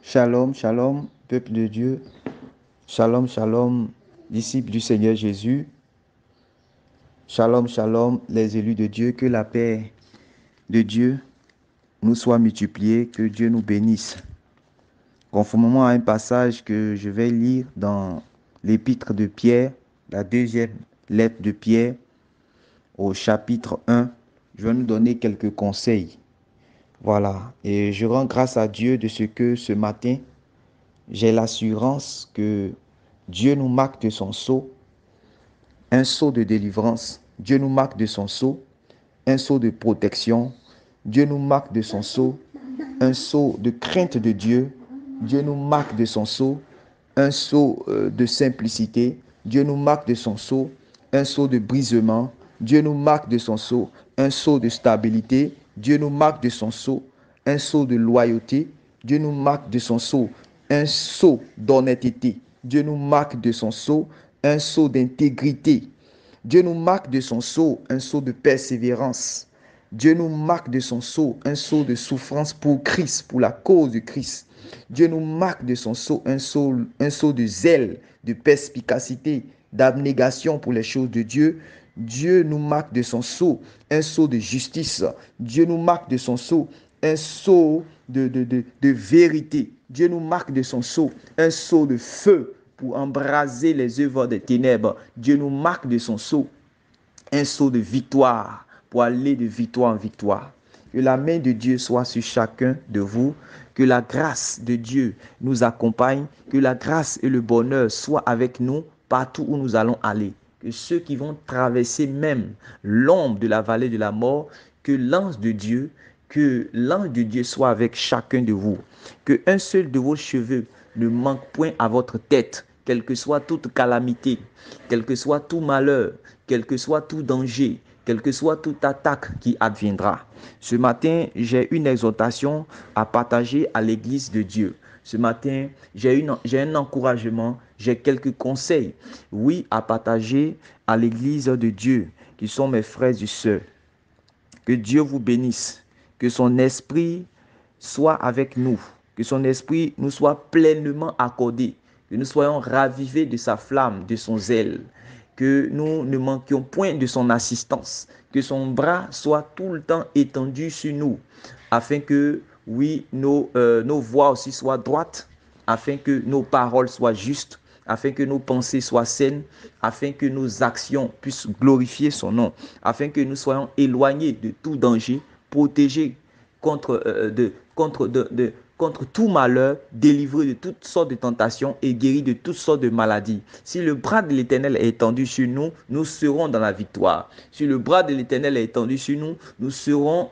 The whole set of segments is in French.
Shalom, shalom, peuple de Dieu. Shalom, shalom, disciples du Seigneur Jésus. Shalom, shalom, les élus de Dieu. Que la paix de Dieu nous soit multipliée, que Dieu nous bénisse. Conformément à un passage que je vais lire dans l'épître de Pierre, la deuxième lettre de Pierre, au chapitre 1, je vais nous donner quelques conseils. Voilà, et je rends grâce à Dieu de ce que ce matin, j'ai l'assurance que Dieu nous marque de son sceau, un sceau de délivrance. Dieu nous marque de son sceau, un sceau de protection. Dieu nous marque de son sceau, un sceau de crainte de Dieu. Dieu nous marque de son sceau, un sceau de simplicité. Dieu nous marque de son sceau, un sceau de brisement. Dieu nous marque de son sceau, un sceau de stabilité. Dieu nous marque de son sceau, un sceau de loyauté. Dieu nous marque de son sceau, un sceau d'honnêteté. Dieu nous marque de son sceau, un sceau d'intégrité. Dieu nous marque de son sceau, un sceau de persévérance. Dieu nous marque de son sceau, un sceau de souffrance pour Christ, pour la cause de Christ. Dieu nous marque de son sceau, un sceau de zèle, de perspicacité, d'abnégation pour les choses de Dieu. Dieu nous marque de son sceau, un sceau de justice. Dieu nous marque de son sceau, un sceau de vérité. Dieu nous marque de son sceau, un sceau de feu pour embraser les œuvres des ténèbres. Dieu nous marque de son sceau, un sceau de victoire pour aller de victoire en victoire. Que la main de Dieu soit sur chacun de vous. Que la grâce de Dieu nous accompagne. Que la grâce et le bonheur soient avec nous partout où nous allons aller. Que ceux qui vont traverser même l'ombre de la vallée de la mort, que l'ange de Dieu soit avec chacun de vous. Que un seul de vos cheveux ne manque point à votre tête, quelle que soit toute calamité, quel que soit tout malheur, quel que soit tout danger, quelle que soit toute attaque qui adviendra. Ce matin, j'ai une exhortation à partager à l'église de Dieu. Ce matin, j'ai un encouragement, j'ai quelques conseils, oui, à partager à l'église de Dieu, qui sont mes frères et sœurs. Que Dieu vous bénisse, que son esprit soit avec nous, que son esprit nous soit pleinement accordé, que nous soyons ravivés de sa flamme, de son zèle, que nous ne manquions point de son assistance, que son bras soit tout le temps étendu sur nous, afin que, oui, nos voix aussi soient droites, afin que nos paroles soient justes, afin que nos pensées soient saines, afin que nos actions puissent glorifier son nom, afin que nous soyons éloignés de tout danger, protégés contre tout malheur, délivrés de toutes sortes de tentations et guéris de toutes sortes de maladies. Si le bras de l'Éternel est étendu sur nous, nous serons dans la victoire. Si le bras de l'Éternel est étendu sur nous, nous serons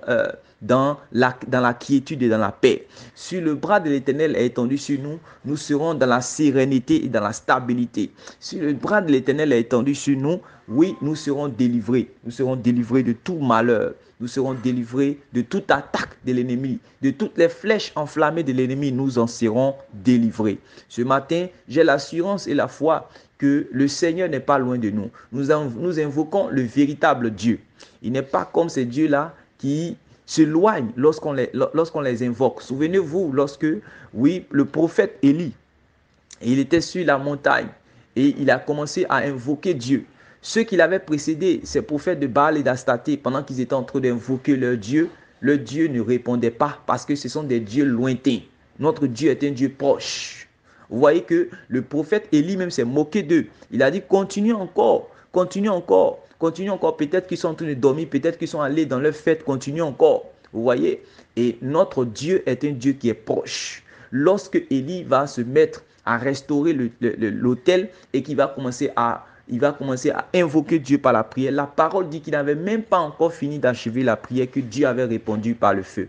dans la quiétude et dans la paix. Si le bras de l'Éternel est étendu sur nous, nous serons dans la sérénité et dans la stabilité. Si le bras de l'Éternel est étendu sur nous, oui, nous serons délivrés. Nous serons délivrés de tout malheur. Nous serons délivrés de toute attaque de l'ennemi. De toutes les flèches enflammées de l'ennemi, nous en serons délivrés. Ce matin, j'ai l'assurance et la foi que le Seigneur n'est pas loin de nous. Nous invoquons le véritable Dieu. Il n'est pas comme ces dieux-là qui s'éloignent lorsqu'on les invoque. Souvenez-vous lorsque, oui, le prophète Élie, il était sur la montagne et il a commencé à invoquer Dieu. Ceux qui l'avaient précédé, ces prophètes de Baal et d'Astaté, pendant qu'ils étaient en train d'invoquer leur Dieu ne répondait pas parce que ce sont des dieux lointains. Notre Dieu est un Dieu proche. Vous voyez que le prophète Élie même s'est moqué d'eux. Il a dit, continue encore, continue encore, continue encore. Peut-être qu'ils sont en train de dormir, peut-être qu'ils sont allés dans leur fête, continue encore. Vous voyez? Et notre Dieu est un Dieu qui est proche. Lorsque Élie va se mettre à restaurer l'autel et qu'il va commencer à invoquer Dieu par la prière. La parole dit qu'il n'avait même pas encore fini d'achever la prière que Dieu avait répondu par le feu.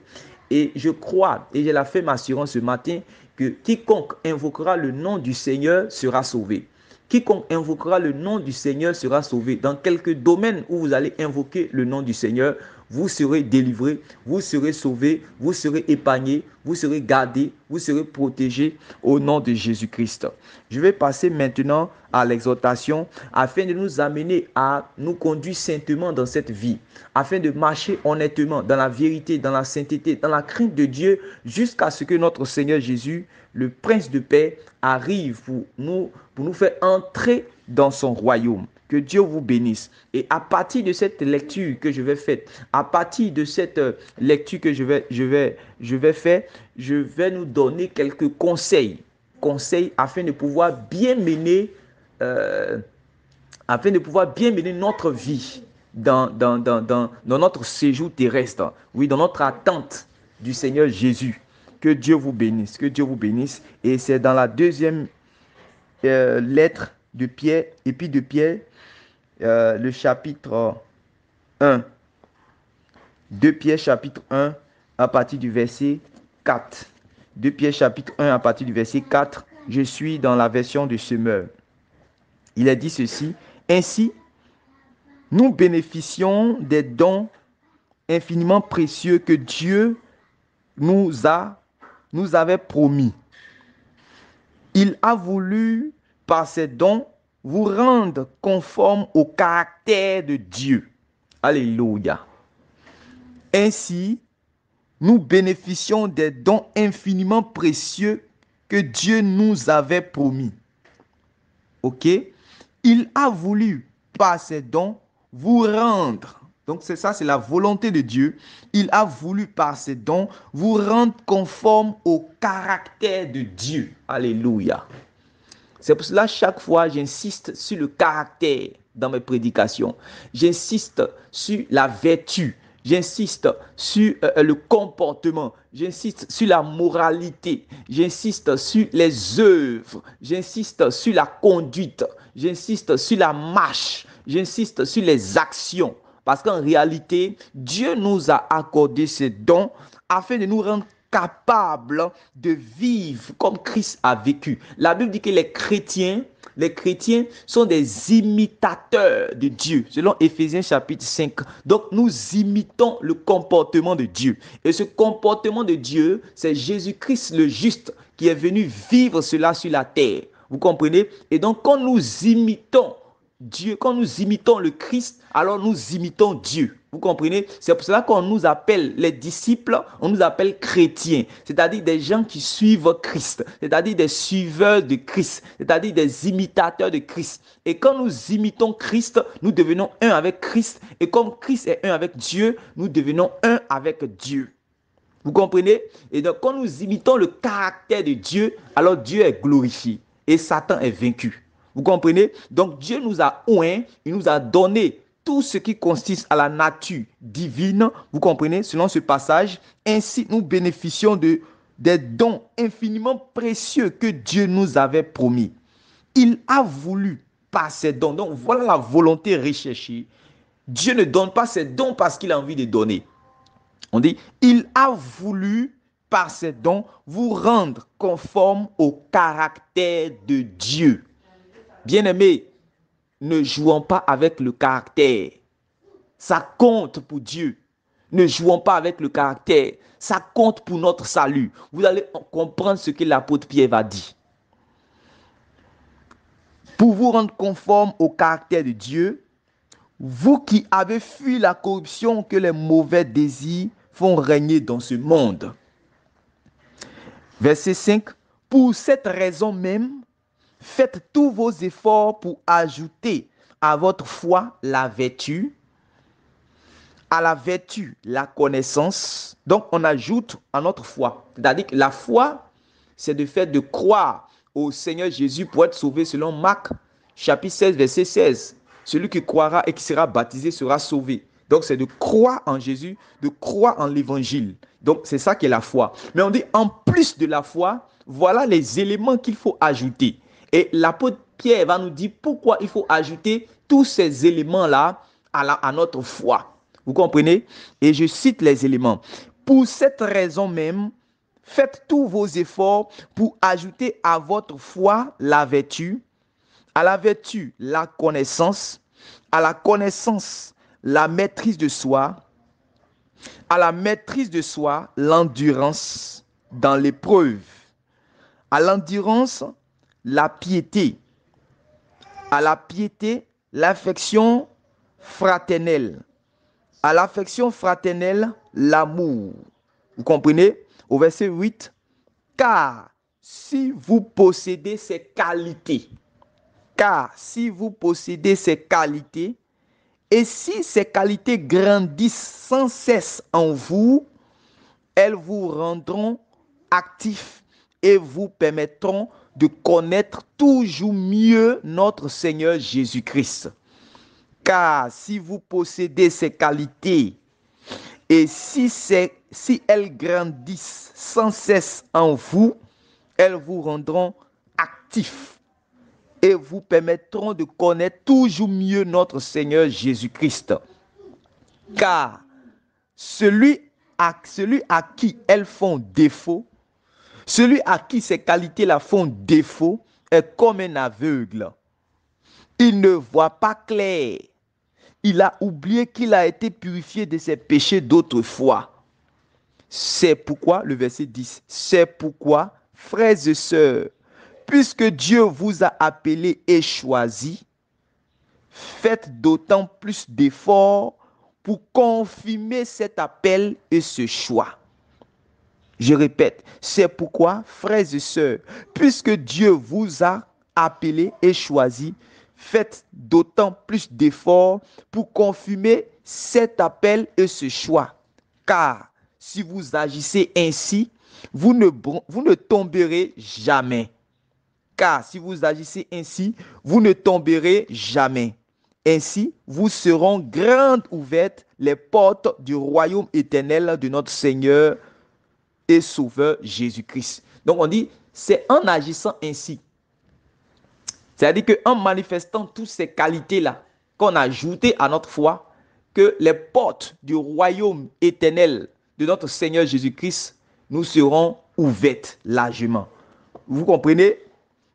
Et je crois, et j'ai la ferme assurance ce matin, que quiconque invoquera le nom du Seigneur sera sauvé. Quiconque invoquera le nom du Seigneur sera sauvé. Dans quelques domaines où vous allez invoquer le nom du Seigneur, vous serez délivrés, vous serez sauvés, vous serez épargnés, vous serez gardés, vous serez protégés au nom de Jésus-Christ. Je vais passer maintenant à l'exhortation afin de nous amener à nous conduire saintement dans cette vie, afin de marcher honnêtement dans la vérité, dans la sainteté, dans la crainte de Dieu, jusqu'à ce que notre Seigneur Jésus, le Prince de paix, arrive pour nous faire entrer dans son royaume. Que Dieu vous bénisse. Et à partir de cette lecture que je vais faire, à partir de cette lecture que je vais faire, je vais nous donner quelques conseils afin de pouvoir bien mener, notre vie dans notre séjour terrestre, oui, dans notre attente du Seigneur Jésus. Que Dieu vous bénisse, que Dieu vous bénisse. Et c'est dans la deuxième lettre de Pierre, épître de Pierre, le chapitre 1. 2 Pierre chapitre 1 à partir du verset 4. 2 Pierre chapitre 1 à partir du verset 4. Je suis dans la version de Semeur. Il a dit ceci: ainsi, nous bénéficions des dons infiniment précieux que Dieu nous avait promis. Il a voulu, par ces dons, vous rendre conforme au caractère de Dieu. Alléluia. Ainsi, nous bénéficions des dons infiniment précieux que Dieu nous avait promis. Ok? Il a voulu, par ces dons, vous rendre. Donc c'est ça, c'est la volonté de Dieu. Il a voulu, par ces dons, vous rendre conforme au caractère de Dieu. Alléluia. C'est pour cela, chaque fois, j'insiste sur le caractère dans mes prédications. J'insiste sur la vertu. J'insiste sur le comportement. J'insiste sur la moralité. J'insiste sur les œuvres. J'insiste sur la conduite. J'insiste sur la marche. J'insiste sur les actions. Parce qu'en réalité, Dieu nous a accordé ces dons afin de nous rendre capables de vivre comme Christ a vécu. La Bible dit que les chrétiens sont des imitateurs de Dieu, selon Éphésiens chapitre 5. Donc, nous imitons le comportement de Dieu. Et ce comportement de Dieu, c'est Jésus-Christ le juste qui est venu vivre cela sur la terre. Vous comprenez? Et donc, quand nous imitons Dieu, quand nous imitons le Christ, alors nous imitons Dieu. Vous comprenez? C'est pour cela qu'on nous appelle les disciples, on nous appelle chrétiens, c'est-à-dire des gens qui suivent Christ, c'est-à-dire des suiveurs de Christ, c'est-à-dire des imitateurs de Christ. Et quand nous imitons Christ, nous devenons un avec Christ. Et comme Christ est un avec Dieu, nous devenons un avec Dieu. Vous comprenez? Et donc, quand nous imitons le caractère de Dieu, alors Dieu est glorifié et Satan est vaincu. Vous comprenez? Donc Dieu nous a oint, il nous a donné tout ce qui consiste à la nature divine. Vous comprenez? Selon ce passage, ainsi nous bénéficions des dons infiniment précieux que Dieu nous avait promis. Il a voulu par ces dons. Donc voilà la volonté recherchée. Dieu ne donne pas ses dons parce qu'il a envie de donner. On dit, il a voulu par ses dons vous rendre conforme au caractère de Dieu. Bien-aimés, ne jouons pas avec le caractère. Ça compte pour Dieu. Ne jouons pas avec le caractère. Ça compte pour notre salut. Vous allez comprendre ce que l'apôtre Pierre va dire. Pour vous rendre conforme au caractère de Dieu, vous qui avez fui la corruption que les mauvais désirs font régner dans ce monde. Verset 5. Pour cette raison même, faites tous vos efforts pour ajouter à votre foi la vertu, à la vertu la connaissance. Donc on ajoute à notre foi. C'est-à-dire que la foi, c'est le fait de croire au Seigneur Jésus pour être sauvé selon Marc chapitre 16, verset 16. Celui qui croira et qui sera baptisé sera sauvé. Donc c'est de croire en Jésus, de croire en l'évangile. Donc c'est ça qui est la foi. Mais on dit en plus de la foi, voilà les éléments qu'il faut ajouter. Et l'apôtre Pierre va nous dire pourquoi il faut ajouter tous ces éléments-là à notre foi. Vous comprenez? Et je cite les éléments. Pour cette raison même, faites tous vos efforts pour ajouter à votre foi la vertu, à la vertu la connaissance, à la connaissance la maîtrise de soi, À la maîtrise de soi, l'endurance dans l'épreuve. À l'endurance, la piété. À la piété, l'affection fraternelle. À l'affection fraternelle, l'amour. Vous comprenez? Au verset 8, car si vous possédez ces qualités, et si ces qualités grandissent sans cesse en vous, elles vous rendront actifs et vous permettront de connaître toujours mieux notre Seigneur Jésus-Christ. Car si vous possédez ces qualités et si elles grandissent sans cesse en vous, elles vous rendront actifs et vous permettront de connaître toujours mieux notre Seigneur Jésus-Christ. Car celui à qui elles font défaut, celui à qui ces qualités-là font défaut, est comme un aveugle. Il ne voit pas clair. Il a oublié qu'il a été purifié de ses péchés d'autrefois. C'est pourquoi, le verset 10, c'est pourquoi, frères et sœurs, puisque Dieu vous a appelés et choisis, faites d'autant plus d'efforts pour confirmer cet appel et ce choix. Je répète, c'est pourquoi, frères et sœurs, puisque Dieu vous a appelés et choisis, faites d'autant plus d'efforts pour confirmer cet appel et ce choix. Car si vous agissez ainsi, vous ne tomberez jamais. Car si vous agissez ainsi, vous ne tomberez jamais. Ainsi, vous seront grandes ouvertes les portes du royaume éternel de notre Seigneur et Sauveur Jésus-Christ. Donc on dit, c'est en agissant ainsi. C'est-à-dire qu'en manifestant toutes ces qualités-là qu'on a ajoutées à notre foi, que les portes du royaume éternel de notre Seigneur Jésus-Christ nous seront ouvertes largement. Vous comprenez?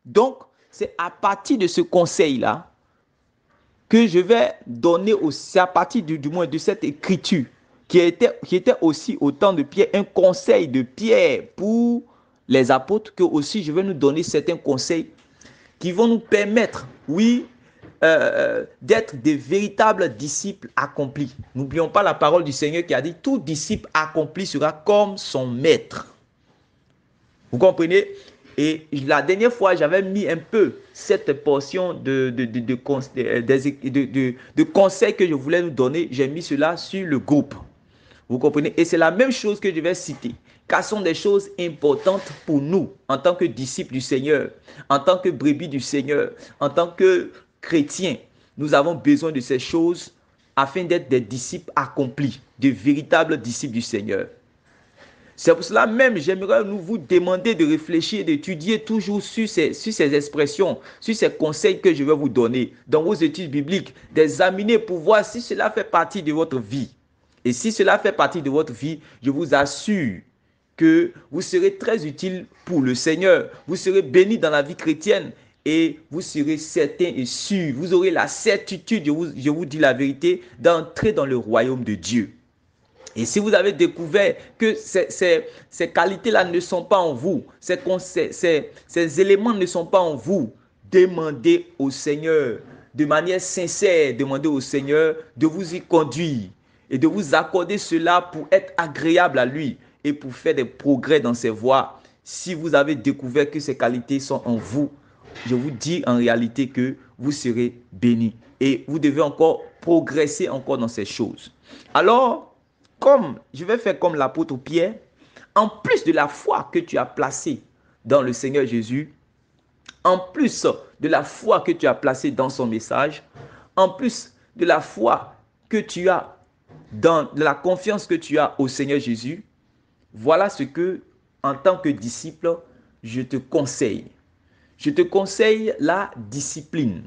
Donc, c'est à partir de ce conseil-là que je vais donner aussi, à partir du moins de cette écriture, qui était aussi au temps de Pierre, un conseil de Pierre pour les apôtres, que aussi je vais nous donner certains conseils qui vont nous permettre, oui, d'être des véritables disciples accomplis. N'oublions pas la parole du Seigneur qui a dit, tout disciple accompli sera comme son maître. Vous comprenez? Et la dernière fois, j'avais mis un peu cette portion de conseils que je voulais nous donner. J'ai mis cela sur le groupe. Vous comprenez? Et c'est la même chose que je vais citer. Car ce sont des choses importantes pour nous, en tant que disciples du Seigneur, en tant que brebis du Seigneur, en tant que chrétiens. Nous avons besoin de ces choses afin d'être des disciples accomplis, de véritables disciples du Seigneur. C'est pour cela même, j'aimerais vous demander de réfléchir, d'étudier toujours sur ces expressions, sur ces conseils que je vais vous donner dans vos études bibliques, d'examiner pour voir si cela fait partie de votre vie. Et si cela fait partie de votre vie, je vous assure que vous serez très utile pour le Seigneur. Vous serez béni dans la vie chrétienne et vous serez certain et sûr, vous aurez la certitude, je vous dis la vérité, d'entrer dans le royaume de Dieu. Et si vous avez découvert que ces qualités-là ne sont pas en vous, ces éléments ne sont pas en vous, demandez au Seigneur, de manière sincère, demandez au Seigneur de vous y conduire et de vous accorder cela pour être agréable à lui et pour faire des progrès dans ses voies. Si vous avez découvert que ces qualités sont en vous, je vous dis en réalité que vous serez bénis et vous devez encore progresser encore dans ces choses. Alors, je vais faire comme l'apôtre Pierre, en plus de la foi que tu as placée dans le Seigneur Jésus, en plus de la foi que tu as placée dans son message, en plus de la foi que tu as de la confiance que tu as au Seigneur Jésus, voilà ce que, en tant que disciple, je te conseille. Je te conseille la discipline.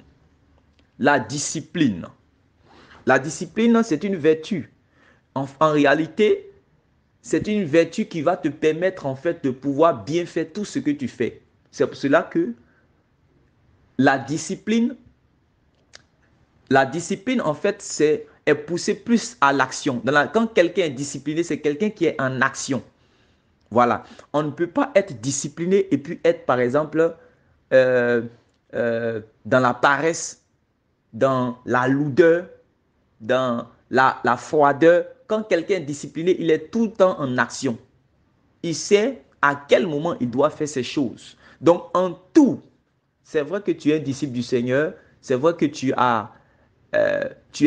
La discipline. La discipline, c'est une vertu. En réalité, c'est une vertu qui va te permettre en fait de pouvoir bien faire tout ce que tu fais. C'est pour cela que la discipline en fait, c'est est poussé plus à l'action. Quand quelqu'un est discipliné, c'est quelqu'un qui est en action. Voilà. On ne peut pas être discipliné et puis être, par exemple, dans la paresse, dans la lourdeur, dans la froideur. Quand quelqu'un est discipliné, il est tout le temps en action. Il sait à quel moment il doit faire ces choses. Donc, en tout, c'est vrai que tu es disciple du Seigneur, c'est vrai que tu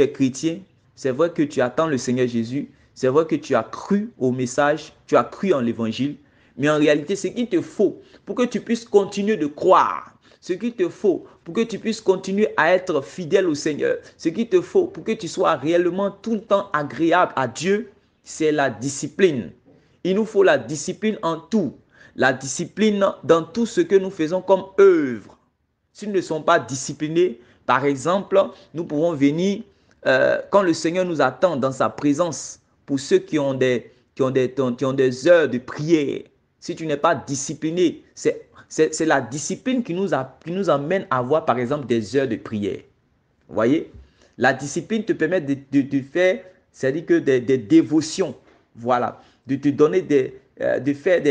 es chrétien, c'est vrai que tu attends le Seigneur Jésus, c'est vrai que tu as cru au message, tu as cru en l'évangile, mais en réalité, ce qu'il te faut pour que tu puisses continuer de croire, ce qu'il te faut pour que tu puisses continuer à être fidèle au Seigneur, ce qu'il te faut pour que tu sois réellement tout le temps agréable à Dieu, c'est la discipline. Il nous faut la discipline en tout, la discipline dans tout ce que nous faisons comme œuvre. S'ils ne sont pas disciplinés, par exemple, nous pouvons venir quand le Seigneur nous attend dans sa présence. Pour ceux qui ont des heures de prière, si tu n'es pas discipliné, c'est la discipline qui nous amène à avoir, par exemple, des heures de prière. Vous voyez? La discipline te permet de faire, c'est-à-dire que des dévotions, voilà, de te donner de faire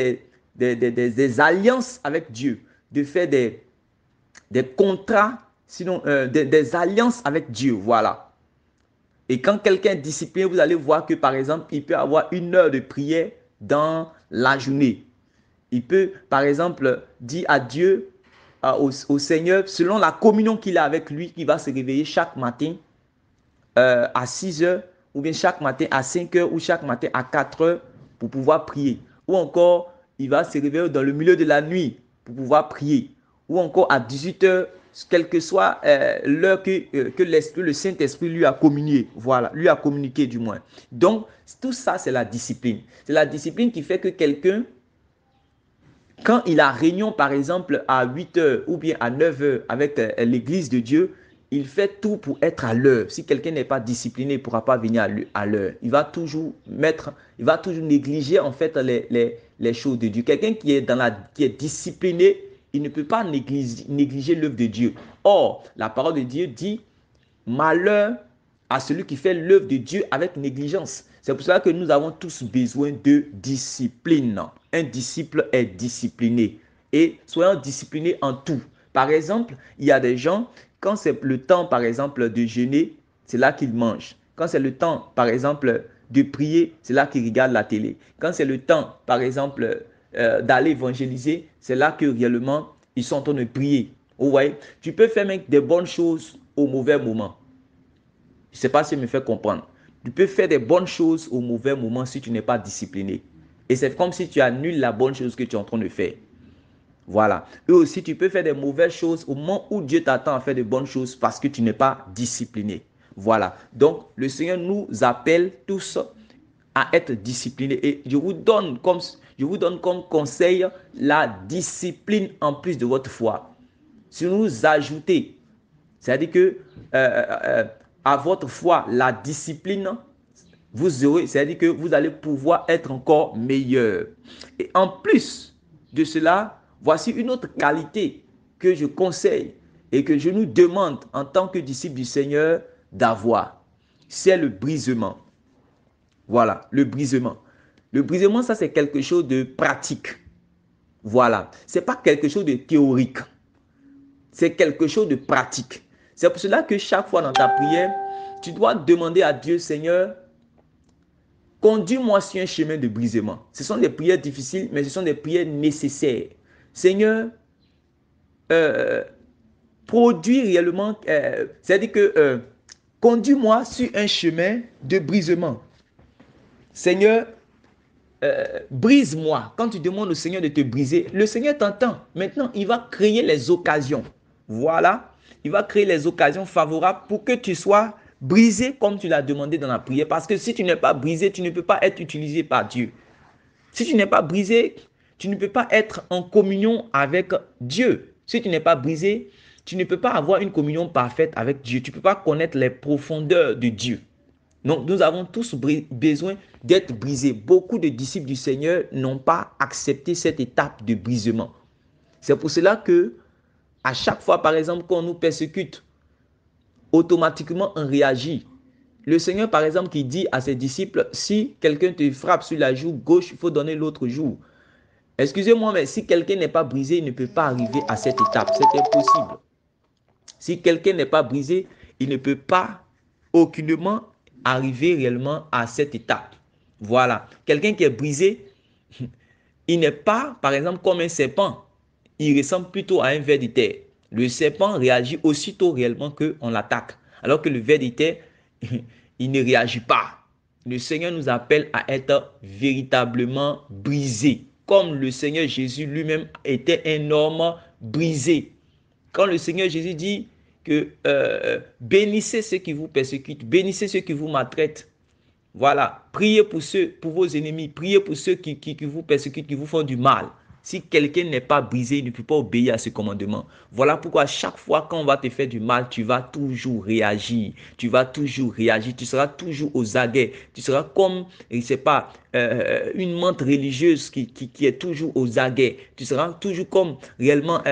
des alliances avec Dieu, de faire des contrats, sinon des alliances avec Dieu, voilà. Et quand quelqu'un est discipliné, vous allez voir que, par exemple, il peut avoir 1 heure de prière dans la journée. Il peut, par exemple, dire à Dieu, au Seigneur, selon la communion qu'il a avec lui, qu'il va se réveiller chaque matin à 6 heures, ou bien chaque matin à 5 heures, ou chaque matin à 4 heures pour pouvoir prier. Ou encore, il va se réveiller dans le milieu de la nuit pour pouvoir prier. Ou encore à 18 heures, quelle que soit l'heure que le Saint-Esprit lui a communiqué. Voilà, lui a communiqué du moins. Donc, tout ça, c'est la discipline. C'est la discipline qui fait que quelqu'un, quand il a réunion, par exemple, à 8 heures ou bien à 9 heures avec l'église de Dieu, il fait tout pour être à l'heure. Si quelqu'un n'est pas discipliné, il ne pourra pas venir à l'heure. Il va toujours négliger en fait les choses de Dieu. Quelqu'un qui est discipliné, il ne peut pas négliger l'œuvre de Dieu. Or, la parole de Dieu dit, malheur à celui qui fait l'œuvre de Dieu avec négligence. C'est pour cela que nous avons tous besoin de discipline. Un disciple est discipliné. Et soyons disciplinés en tout. Par exemple, il y a des gens, quand c'est le temps, par exemple, de jeûner, c'est là qu'ils mangent. Quand c'est le temps, par exemple, de prier, c'est là qu'ils regardent la télé. Quand c'est le temps, par exemple, d'aller évangéliser, c'est là que réellement, ils sont en train de prier. Vous voyez, tu peux faire même des bonnes choses au mauvais moment. Je ne sais pas si je me fais comprendre. Tu peux faire des bonnes choses au mauvais moment si tu n'es pas discipliné. Et c'est comme si tu annules la bonne chose que tu es en train de faire. Voilà. Et aussi, tu peux faire des mauvaises choses au moment où Dieu t'attend à faire de bonnes choses parce que tu n'es pas discipliné. Voilà. Donc, le Seigneur nous appelle tous à être disciplinés. Et je vous donne comme conseil la discipline en plus de votre foi. Si vous ajoutez, c'est-à-dire que à votre foi, la discipline, c'est-à-dire que vous allez pouvoir être encore meilleur. Et en plus de cela, voici une autre qualité que je conseille et que je nous demande en tant que disciples du Seigneur d'avoir. C'est le brisement. Voilà, le brisement. Le brisement, ça c'est quelque chose de pratique. Voilà, ce n'est pas quelque chose de théorique. C'est quelque chose de pratique. C'est pour cela que chaque fois dans ta prière, tu dois demander à Dieu, Seigneur, conduis-moi sur un chemin de brisement. Ce sont des prières difficiles, mais ce sont des prières nécessaires. Seigneur, produis réellement, c'est-à-dire que conduis-moi sur un chemin de brisement. Seigneur, brise-moi. Quand tu demandes au Seigneur de te briser, le Seigneur t'entend. Maintenant, il va créer les occasions. Voilà, il va créer les occasions favorables pour que tu sois brisé comme tu l'as demandé dans la prière. Parce que si tu n'es pas brisé, tu ne peux pas être utilisé par Dieu. Si tu n'es pas brisé, tu ne peux pas être en communion avec Dieu. Si tu n'es pas brisé, tu ne peux pas avoir une communion parfaite avec Dieu. Tu ne peux pas connaître les profondeurs de Dieu. Donc, nous avons tous besoin d'être brisés. Beaucoup de disciples du Seigneur n'ont pas accepté cette étape de brisement. C'est pour cela que, à chaque fois, par exemple, qu'on nous persécute, automatiquement, on réagit. Le Seigneur, par exemple, qui dit à ses disciples, si quelqu'un te frappe sur la joue gauche, il faut donner l'autre joue. Excusez-moi, mais si quelqu'un n'est pas brisé, il ne peut pas arriver à cette étape. C'est impossible. Si quelqu'un n'est pas brisé, il ne peut pas aucunement arriver réellement à cette étape. Voilà. Quelqu'un qui est brisé, il n'est pas, par exemple, comme un serpent. Il ressemble plutôt à un ver de terre. Le serpent réagit aussitôt réellement qu'on l'attaque. Alors que le ver de terre, il ne réagit pas. Le Seigneur nous appelle à être véritablement brisés. Comme le Seigneur Jésus lui-même était un homme brisé. Quand le Seigneur Jésus dit que bénissez ceux qui vous persécutent, bénissez ceux qui vous maltraitent. Voilà, priez pour vos ennemis, priez pour ceux qui vous persécutent, qui vous font du mal. Si quelqu'un n'est pas brisé, il ne peut pas obéir à ce commandement. Voilà pourquoi chaque fois qu'on va te faire du mal, tu vas toujours réagir. Tu vas toujours réagir. Tu seras toujours aux aguets. Tu seras comme, je ne sais pas, une menthe religieuse qui est toujours aux aguets. Tu seras toujours comme réellement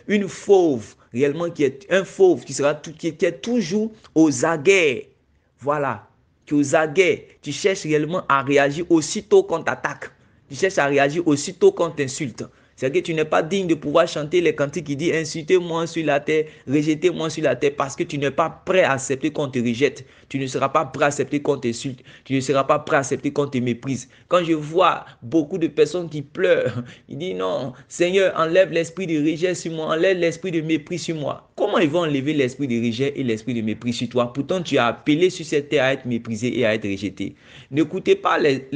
une fauve, réellement qui est un fauve qui est toujours aux aguets. Voilà. Tu es aux aguets, tu cherches réellement à réagir aussitôt qu'on t'attaque. Tu cherches à réagir aussitôt qu'on t'insulte. C'est que tu n'es pas digne de pouvoir chanter les cantiques qui disent insultez-moi sur la terre, rejetez-moi sur la terre parce que tu n'es pas prêt à accepter qu'on te rejette. Tu ne seras pas prêt à accepter qu'on t'insulte. Tu ne seras pas prêt à accepter qu'on te méprise. Quand je vois beaucoup de personnes qui pleurent, ils disent non, Seigneur, enlève l'esprit de rejet sur moi, enlève l'esprit de mépris sur moi. Comment ils vont enlever l'esprit de rejet et l'esprit de mépris sur toi? Pourtant, tu as appelé sur cette terre à être méprisé et à être rejeté. N'écoutez pas les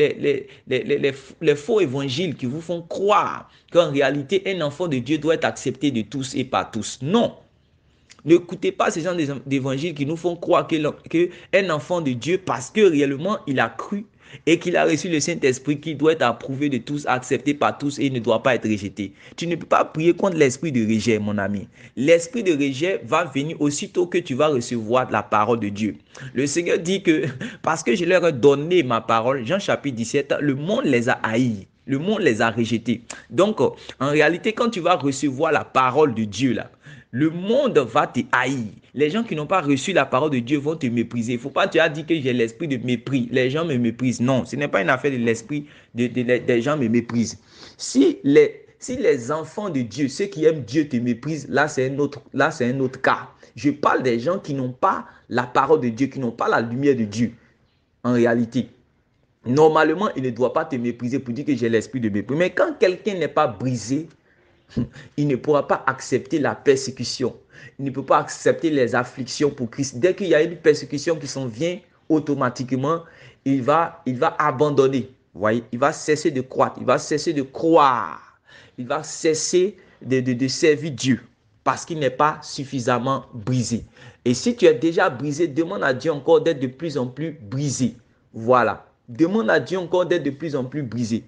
faux évangiles qui vous font croire qu'en réalité, un enfant de Dieu doit être accepté de tous et par tous. Non. N'écoutez pas ces gens d'évangiles qui nous font croire qu'un enfant de Dieu, parce que réellement, il a cru et qu'il a reçu le Saint-Esprit qui doit être approuvé de tous, accepté par tous et ne doit pas être rejeté. Tu ne peux pas prier contre l'esprit de rejet, mon ami. L'esprit de rejet va venir aussitôt que tu vas recevoir la parole de Dieu. Le Seigneur dit que parce que je leur ai donné ma parole, Jean chapitre 17, le monde les a haïs. Le monde les a rejetés. Donc, en réalité, quand tu vas recevoir la parole de Dieu, là, le monde va te haïr. Les gens qui n'ont pas reçu la parole de Dieu vont te mépriser. Il ne faut pas te dire que j'ai l'esprit de mépris. Les gens me méprisent. Non, ce n'est pas une affaire de l'esprit des gens me méprisent. Si les enfants de Dieu, ceux qui aiment Dieu te méprisent, là c'est un autre cas. Je parle des gens qui n'ont pas la parole de Dieu, qui n'ont pas la lumière de Dieu. En réalité, normalement, il ne doit pas te mépriser pour dire que j'ai l'esprit de mépris. Mais quand quelqu'un n'est pas brisé, il ne pourra pas accepter la persécution. Il ne peut pas accepter les afflictions pour Christ. Dès qu'il y a une persécution qui s'en vient, automatiquement, il va abandonner. Vous voyez, il va cesser de croître, il va cesser de croire, il va cesser de servir Dieu parce qu'il n'est pas suffisamment brisé. Et si tu es déjà brisé, demande à Dieu encore d'être de plus en plus brisé. Voilà. Demande à Dieu encore d'être de plus en plus brisé.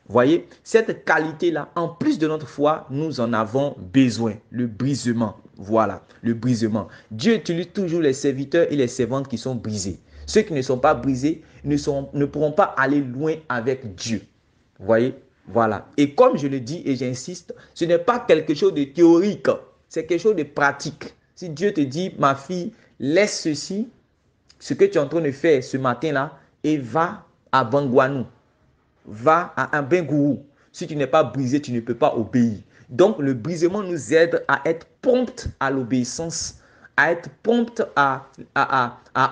Voyez, cette qualité-là, en plus de notre foi, nous en avons besoin. Le brisement. Voilà, le brisement. Dieu utilise toujours les serviteurs et les servantes qui sont brisés. Ceux qui ne sont pas brisés ne pourront pas aller loin avec Dieu. Voyez, voilà. Et comme je le dis et j'insiste, ce n'est pas quelque chose de théorique. C'est quelque chose de pratique. Si Dieu te dit, ma fille, laisse ceci, ce que tu es en train de faire ce matin-là, et va à Bangouanou. Va à un Bengourou. Si tu n'es pas brisé, tu ne peux pas obéir. Donc, le brisement nous aide à être prompt à l'obéissance, à être prompt à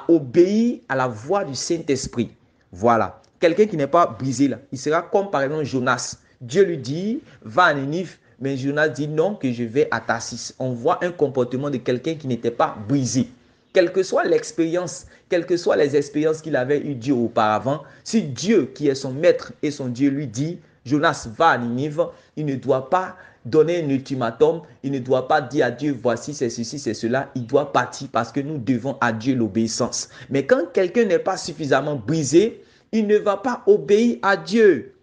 obéir à la voix du Saint-Esprit. Voilà. Quelqu'un qui n'est pas brisé, là, il sera comme par exemple Jonas. Dieu lui dit, va à Ninive, mais Jonas dit non, que je vais à Tarsis. On voit un comportement de quelqu'un qui n'était pas brisé. Quelle que soit l'expérience, quelles que soient les expériences qu'il avait eues Dieu auparavant, si Dieu qui est son maître et son Dieu lui dit, Jonas va à Ninive, il ne doit pas donner un ultimatum, il ne doit pas dire à Dieu, voici c'est ceci, c'est cela, il doit partir parce que nous devons à Dieu l'obéissance. Mais quand quelqu'un n'est pas suffisamment brisé, il ne va pas obéir à Dieu.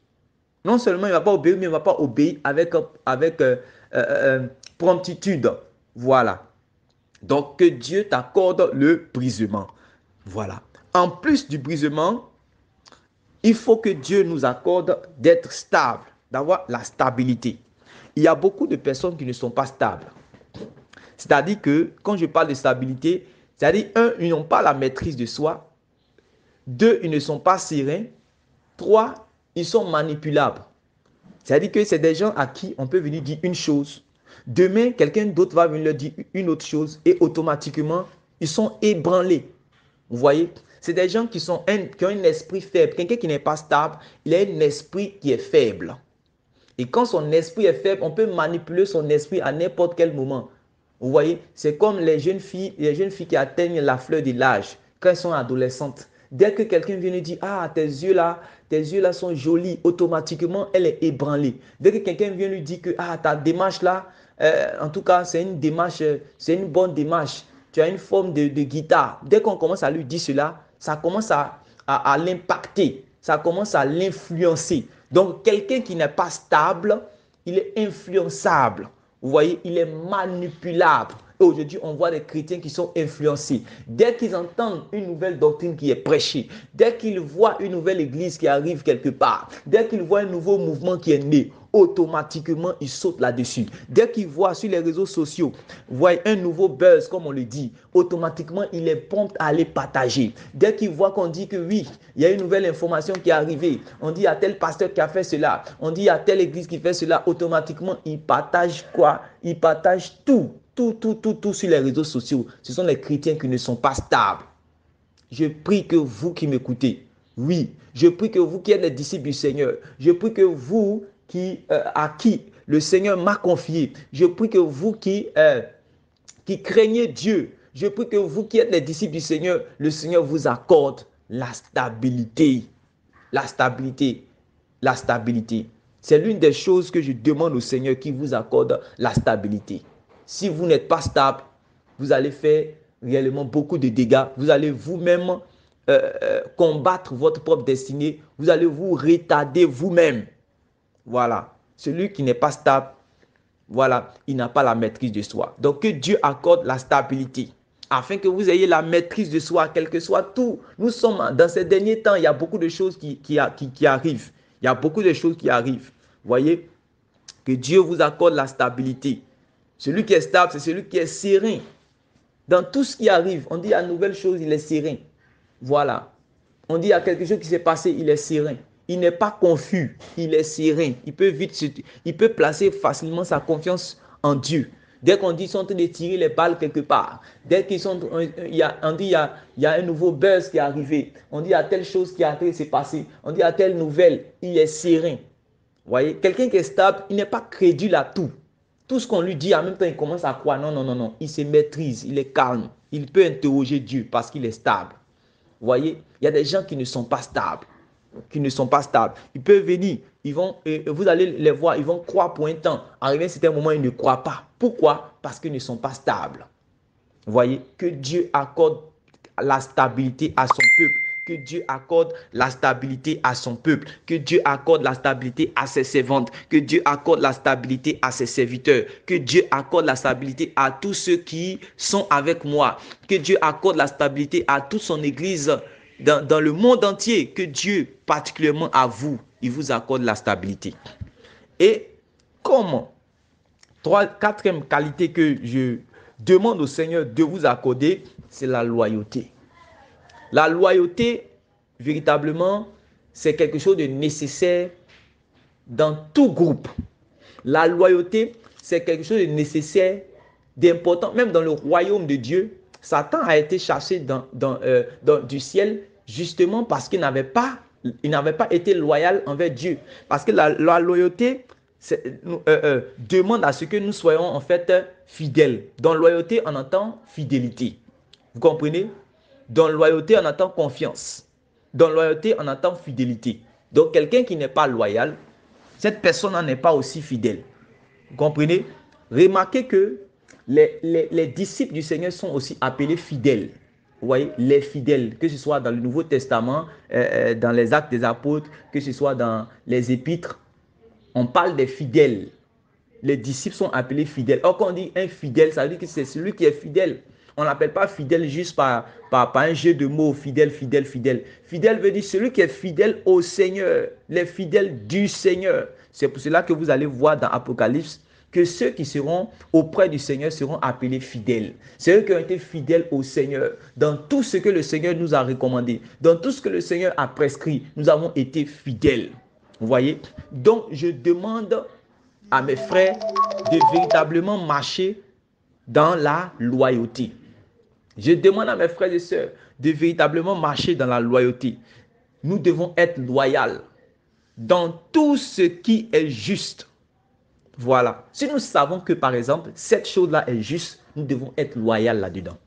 Non seulement il ne va pas obéir, mais il ne va pas obéir avec promptitude. Voilà. Donc, que Dieu t'accorde le brisement. Voilà. En plus du brisement, il faut que Dieu nous accorde d'être stable, d'avoir la stabilité. Il y a beaucoup de personnes qui ne sont pas stables. C'est-à-dire que, quand je parle de stabilité, c'est-à-dire, ils n'ont pas la maîtrise de soi. 2, ils ne sont pas sereins. 3, ils sont manipulables. C'est-à-dire que c'est des gens à qui on peut venir dire une chose. Demain, quelqu'un d'autre va venir leur dire une autre chose et automatiquement, ils sont ébranlés. Vous voyez? C'est des gens qui ont un esprit faible. Quelqu'un qui n'est pas stable, il a un esprit qui est faible. Et quand son esprit est faible, on peut manipuler son esprit à n'importe quel moment. Vous voyez? C'est comme les jeunes filles qui atteignent la fleur de l'âge quand elles sont adolescentes. Dès que quelqu'un vient lui dire, ah, tes yeux là sont jolis, automatiquement, elle est ébranlée. Dès que quelqu'un vient lui dire que, ah, ta démarche là, en tout cas, c'est une démarche, c'est une bonne démarche. Tu as une forme de guitare. Dès qu'on commence à lui dire cela, ça commence à l'impacter. Ça commence à l'influencer. Donc, quelqu'un qui n'est pas stable, il est influençable. Vous voyez, il est manipulable. Et aujourd'hui, on voit des chrétiens qui sont influencés. Dès qu'ils entendent une nouvelle doctrine qui est prêchée, dès qu'ils voient une nouvelle église qui arrive quelque part, dès qu'ils voient un nouveau mouvement qui est né, automatiquement, ils sautent là-dessus. Dès qu'ils voient sur les réseaux sociaux, voient un nouveau buzz, comme on le dit, automatiquement, il est prompt à aller partager. Dès qu'ils voient qu'on dit que oui, il y a une nouvelle information qui est arrivée, on dit à tel pasteur qui a fait cela, on dit à telle église qui fait cela, automatiquement, ils partagent quoi? Ils partagent tout sur les réseaux sociaux. Ce sont les chrétiens qui ne sont pas stables. Je prie que vous qui m'écoutez, oui, je prie que vous qui êtes les disciples du Seigneur, je prie que vous à qui le Seigneur m'a confié, je prie que vous qui craignez Dieu, je prie que vous qui êtes les disciples du Seigneur, le Seigneur vous accorde la stabilité. La stabilité. La stabilité. C'est l'une des choses que je demande au Seigneur qui vous accorde la stabilité. Si vous n'êtes pas stable, vous allez faire réellement beaucoup de dégâts. Vous allez vous-même combattre votre propre destinée. Vous allez vous retarder vous-même. Voilà. Celui qui n'est pas stable, voilà, il n'a pas la maîtrise de soi. Donc que Dieu accorde la stabilité afin que vous ayez la maîtrise de soi, quel que soit tout. Nous sommes dans ces derniers temps, il y a beaucoup de choses qui arrivent. Il y a beaucoup de choses qui arrivent. Vous voyez, que Dieu vous accorde la stabilité. Celui qui est stable, c'est celui qui est serein. Dans tout ce qui arrive, on dit à nouvelle chose, il est serein. Voilà. On dit à quelque chose qui s'est passé, il est serein. Il n'est pas confus, il est serein. Il peut placer facilement sa confiance en Dieu. Dès qu'on dit qu'ils sont en train de tirer les balles quelque part, dès qu'ils sont, on dit il y a un nouveau buzz qui est arrivé, on dit il y a telle chose qui s'est passée, on dit il y a telle nouvelle, il est serein. Vous voyez, quelqu'un qui est stable, il n'est pas crédule à tout. Tout ce qu'on lui dit, en même temps, il commence à croire. Non. Il se maîtrise, il est calme. Il peut interroger Dieu parce qu'il est stable. Vous voyez, il y a des gens qui ne sont pas stables. Ils peuvent venir, vous allez les voir, ils vont croire pour un temps. Arrivé à un certain moment, ils ne croient pas. Pourquoi? Parce qu'ils ne sont pas stables. Vous voyez, que Dieu accorde la stabilité à son peuple. Que Dieu accorde la stabilité à son peuple. Que Dieu accorde la stabilité à ses servantes. Que Dieu accorde la stabilité à ses serviteurs. Que Dieu accorde la stabilité à tous ceux qui sont avec moi. Que Dieu accorde la stabilité à toute son église dans le monde entier. Que Dieu, particulièrement à vous, il vous accorde la stabilité. Et comment? Quatrième qualité que je demande au Seigneur de vous accorder, c'est la loyauté. La loyauté, véritablement, c'est quelque chose de nécessaire dans tout groupe. La loyauté, c'est quelque chose de nécessaire, d'important, même dans le royaume de Dieu. Satan a été chassé du ciel justement parce qu'il n'avait pas été loyal envers Dieu. Parce que la loyauté demande à ce que nous soyons en fait fidèles. Dans loyauté, on entend fidélité. Vous comprenez? Dans loyauté, on entend confiance. Dans loyauté, on entend fidélité. Donc, quelqu'un qui n'est pas loyal, cette personne n'est pas aussi fidèle. Vous comprenez? Remarquez que les disciples du Seigneur sont aussi appelés fidèles. Vous voyez, les fidèles, que ce soit dans le Nouveau Testament, dans les Actes des Apôtres, que ce soit dans les Épîtres, on parle des fidèles. Les disciples sont appelés fidèles. Or, quand on dit un fidèle, ça veut dire que c'est celui qui est fidèle. On n'appelle pas fidèle juste par un jeu de mots, fidèle. Fidèle veut dire celui qui est fidèle au Seigneur, les fidèles du Seigneur. C'est pour cela que vous allez voir dans Apocalypse que ceux qui seront auprès du Seigneur seront appelés fidèles. C'est eux qui ont été fidèles au Seigneur. Dans tout ce que le Seigneur nous a recommandé, dans tout ce que le Seigneur a prescrit, nous avons été fidèles. Vous voyez? Donc, je demande à mes frères de véritablement marcher dans la loyauté. Je demande à mes frères et sœurs de véritablement marcher dans la loyauté. Nous devons être loyaux dans tout ce qui est juste. Voilà. Si nous savons que, par exemple, cette chose-là est juste, nous devons être loyaux là-dedans.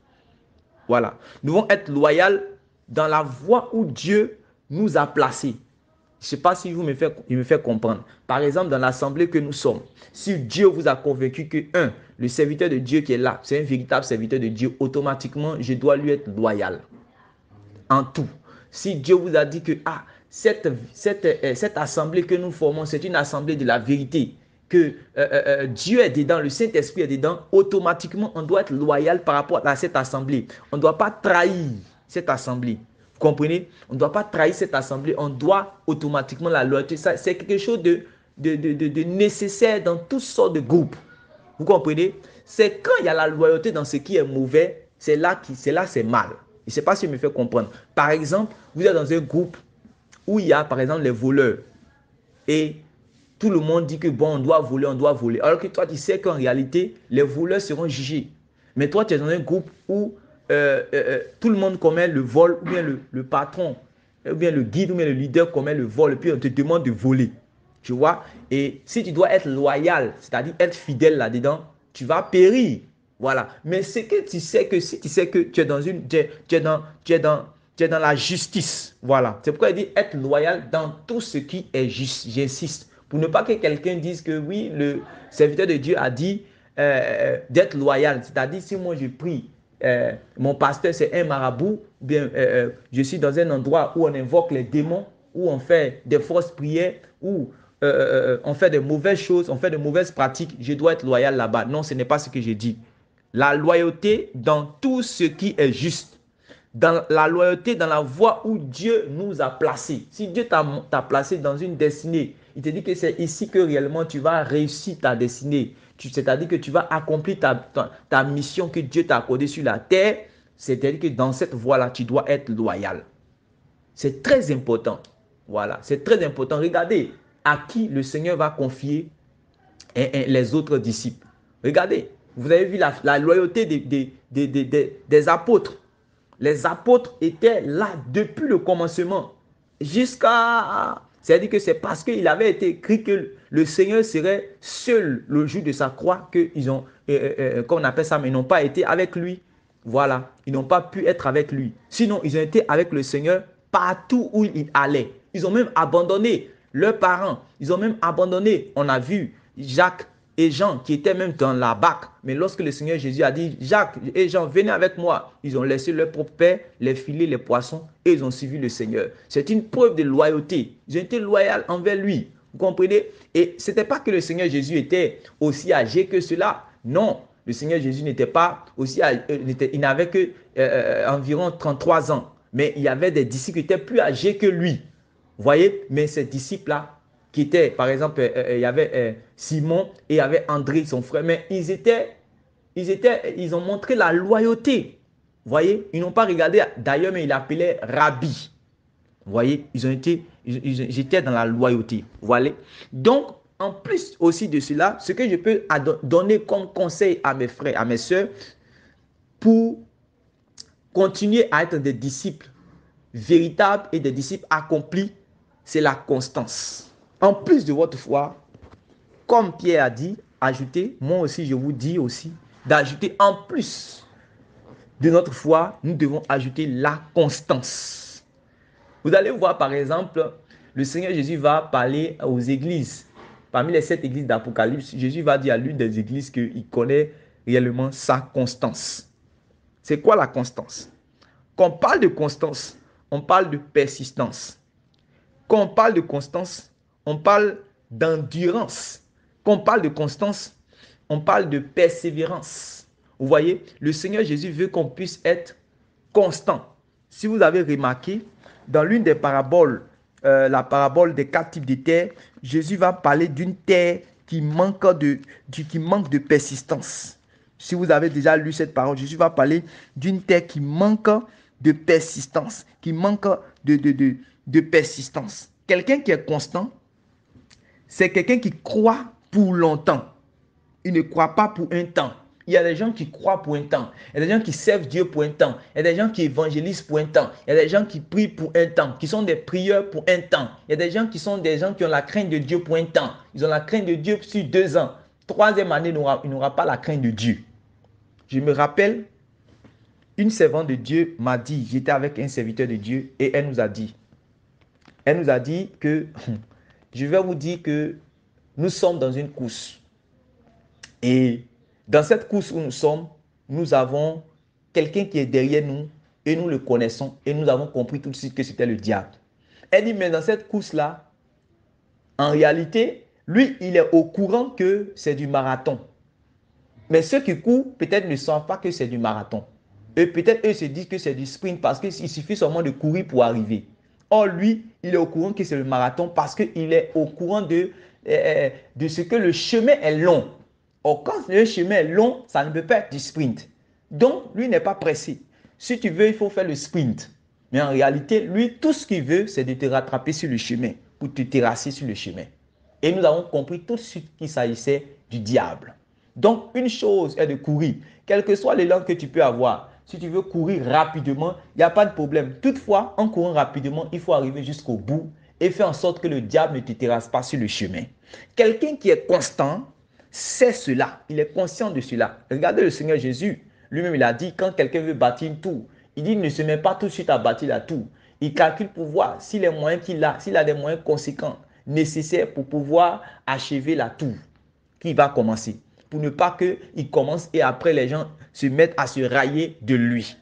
Voilà. Nous devons être loyaux dans la voie où Dieu nous a placés. Je ne sais pas si il me fait comprendre. Par exemple, dans l'assemblée que nous sommes, si Dieu vous a convaincu que, le serviteur de Dieu qui est là, c'est un véritable serviteur de Dieu, automatiquement, je dois lui être loyal. En tout. Si Dieu vous a dit que, cette assemblée que nous formons, c'est une assemblée de la vérité, que Dieu est dedans, le Saint-Esprit est dedans, automatiquement, on doit être loyal par rapport à cette assemblée. On ne doit pas trahir cette assemblée. Vous comprenez? On ne doit pas trahir cette assemblée. On doit automatiquement la loyauté. C'est quelque chose de nécessaire dans toutes sortes de groupes. Vous comprenez? C'est quand il y a la loyauté dans ce qui est mauvais, c'est là c'est mal. Je ne sais pas si je me fais comprendre. Par exemple, vous êtes dans un groupe où il y a, par exemple, les voleurs. Et tout le monde dit que, bon, on doit voler. Alors que toi, tu sais qu'en réalité, les voleurs seront jugés. Mais toi, tu es dans un groupe où tout le monde commet le vol, ou bien le patron, ou bien le guide, ou bien le leader commet le vol, et puis on te demande de voler. Tu vois? Et si tu dois être loyal, c'est-à-dire être fidèle là-dedans, tu vas périr. Voilà. Mais c'est que tu sais que si tu sais que tu es dans la justice. Voilà. C'est pourquoi il dit être loyal dans tout ce qui est juste. J'insiste. Pour ne pas que quelqu'un dise que oui, le serviteur de Dieu a dit d'être loyal. C'est-à-dire si moi je prie, mon pasteur c'est un marabout, bien je suis dans un endroit où on invoque les démons, où on fait des fausses prières, où on fait de mauvaises choses, on fait de mauvaises pratiques, je dois être loyal là-bas. Non, ce n'est pas ce que j'ai dit. La loyauté dans tout ce qui est juste. Dans la loyauté, dans la voie où Dieu nous a placés. Si Dieu t'a placé dans une destinée, il te dit que c'est ici que réellement tu vas réussir ta destinée. C'est-à-dire que tu vas accomplir ta mission que Dieu t'a accordée sur la terre. C'est-à-dire que dans cette voie-là, tu dois être loyal. C'est très important. Voilà, c'est très important. Regardez à qui le Seigneur va confier les autres disciples. Regardez, vous avez vu la loyauté des apôtres. Les apôtres étaient là depuis le commencement jusqu'à... C'est-à-dire que c'est parce qu'il avait été écrit que le Seigneur serait seul le jour de sa croix qu'ils ont, comme on appelle ça, mais ils n'ont pas été avec lui. Voilà, ils n'ont pas pu être avec lui. Sinon, ils ont été avec le Seigneur partout où il allait. Ils ont même abandonné leurs parents. Ils ont même abandonné, on a vu Jacques et Jean qui étaient même dans la barque. Mais lorsque le Seigneur Jésus a dit, Jacques et Jean, venez avec moi. Ils ont laissé leur propre père, les filets, les poissons et ils ont suivi le Seigneur. C'est une preuve de loyauté. Ils ont été loyaux envers lui. Vous comprenez? Et ce n'était pas que le Seigneur Jésus était aussi âgé que cela. Non, le Seigneur Jésus n'était pas aussi âgé. Il n'avait que environ 33 ans. Mais il y avait des disciples qui étaient plus âgés que lui. Vous voyez? Mais ces disciples-là, qui étaient, par exemple, il y avait Simon et il y avait André, son frère, mais ils ont montré la loyauté. Vous voyez? Ils n'ont pas regardé, d'ailleurs, mais ils l'appelaient Rabbi. Vous voyez? Ils étaient dans la loyauté. Voilà. Donc, en plus aussi de cela, ce que je peux donner comme conseil à mes frères, à mes soeurs, pour continuer à être des disciples véritables et des disciples accomplis, c'est la constance. En plus de votre foi, comme Pierre a dit, ajoutez, moi aussi je vous dis aussi, d'ajouter en plus de notre foi, nous devons ajouter la constance. Vous allez voir par exemple, le Seigneur Jésus va parler aux églises. Parmi les 7 églises d'Apocalypse, Jésus va dire à l'une des églises qu'il connaît réellement sa constance. C'est quoi la constance? Quand on parle de constance, on parle de persistance. Quand on parle de constance, on parle d'endurance. Quand on parle de constance, on parle de persévérance. Vous voyez, le Seigneur Jésus veut qu'on puisse être constant. Si vous avez remarqué, dans l'une des paraboles, la parabole des 4 types de terre, Jésus va parler d'une terre qui manque de persistance. Si vous avez déjà lu cette parole, Jésus va parler d'une terre qui manque de persistance, qui manque de persistance. Quelqu'un qui est constant, c'est quelqu'un qui croit pour longtemps. Il ne croit pas pour un temps. Il y a des gens qui croient pour un temps. Il y a des gens qui servent Dieu pour un temps. Il y a des gens qui évangélisent pour un temps. Il y a des gens qui prient pour un temps, qui sont des prieurs pour un temps. Il y a des gens qui ont la crainte de Dieu pour un temps. Ils ont la crainte de Dieu sur 2 ans. 3e année, il n'aura pas la crainte de Dieu. Je me rappelle, une servante de Dieu m'a dit, j'étais avec un serviteur de Dieu et elle nous a dit que, je vais vous dire que nous sommes dans une course. Et dans cette course où nous sommes, nous avons quelqu'un qui est derrière nous et nous le connaissons et nous avons compris tout de suite que c'était le diable. Elle dit, mais dans cette course-là, en réalité, lui, il est au courant que c'est du marathon. Mais ceux qui courent, peut-être ne savent pas que c'est du marathon. Et peut-être eux se disent que c'est du sprint parce qu'il suffit seulement de courir pour arriver. Or, lui, il est au courant que c'est le marathon parce qu'il est au courant de ce que le chemin est long. Or, quand le chemin est long, ça ne peut pas être du sprint. Donc, lui n'est pas pressé. Si tu veux, il faut faire le sprint. Mais en réalité, lui, tout ce qu'il veut, c'est de te rattraper sur le chemin, pour te terrasser sur le chemin. Et nous avons compris tout de suite qu'il s'agissait du diable. Donc, une chose est de courir. Quel que soit l'élan que tu peux avoir, si tu veux courir rapidement, il n'y a pas de problème. Toutefois, en courant rapidement, il faut arriver jusqu'au bout et faire en sorte que le diable ne te terrasse pas sur le chemin. Quelqu'un qui est constant sait cela. Il est conscient de cela. Regardez le Seigneur Jésus. Lui-même, il a dit, quand quelqu'un veut bâtir une tour, il dit, il ne se met pas tout de suite à bâtir la tour. Il calcule pour voir s'il a des moyens conséquents nécessaires pour pouvoir achever la tour qui va commencer. Pour ne pas qu'il commence et après les gens se mettent à se railler de lui.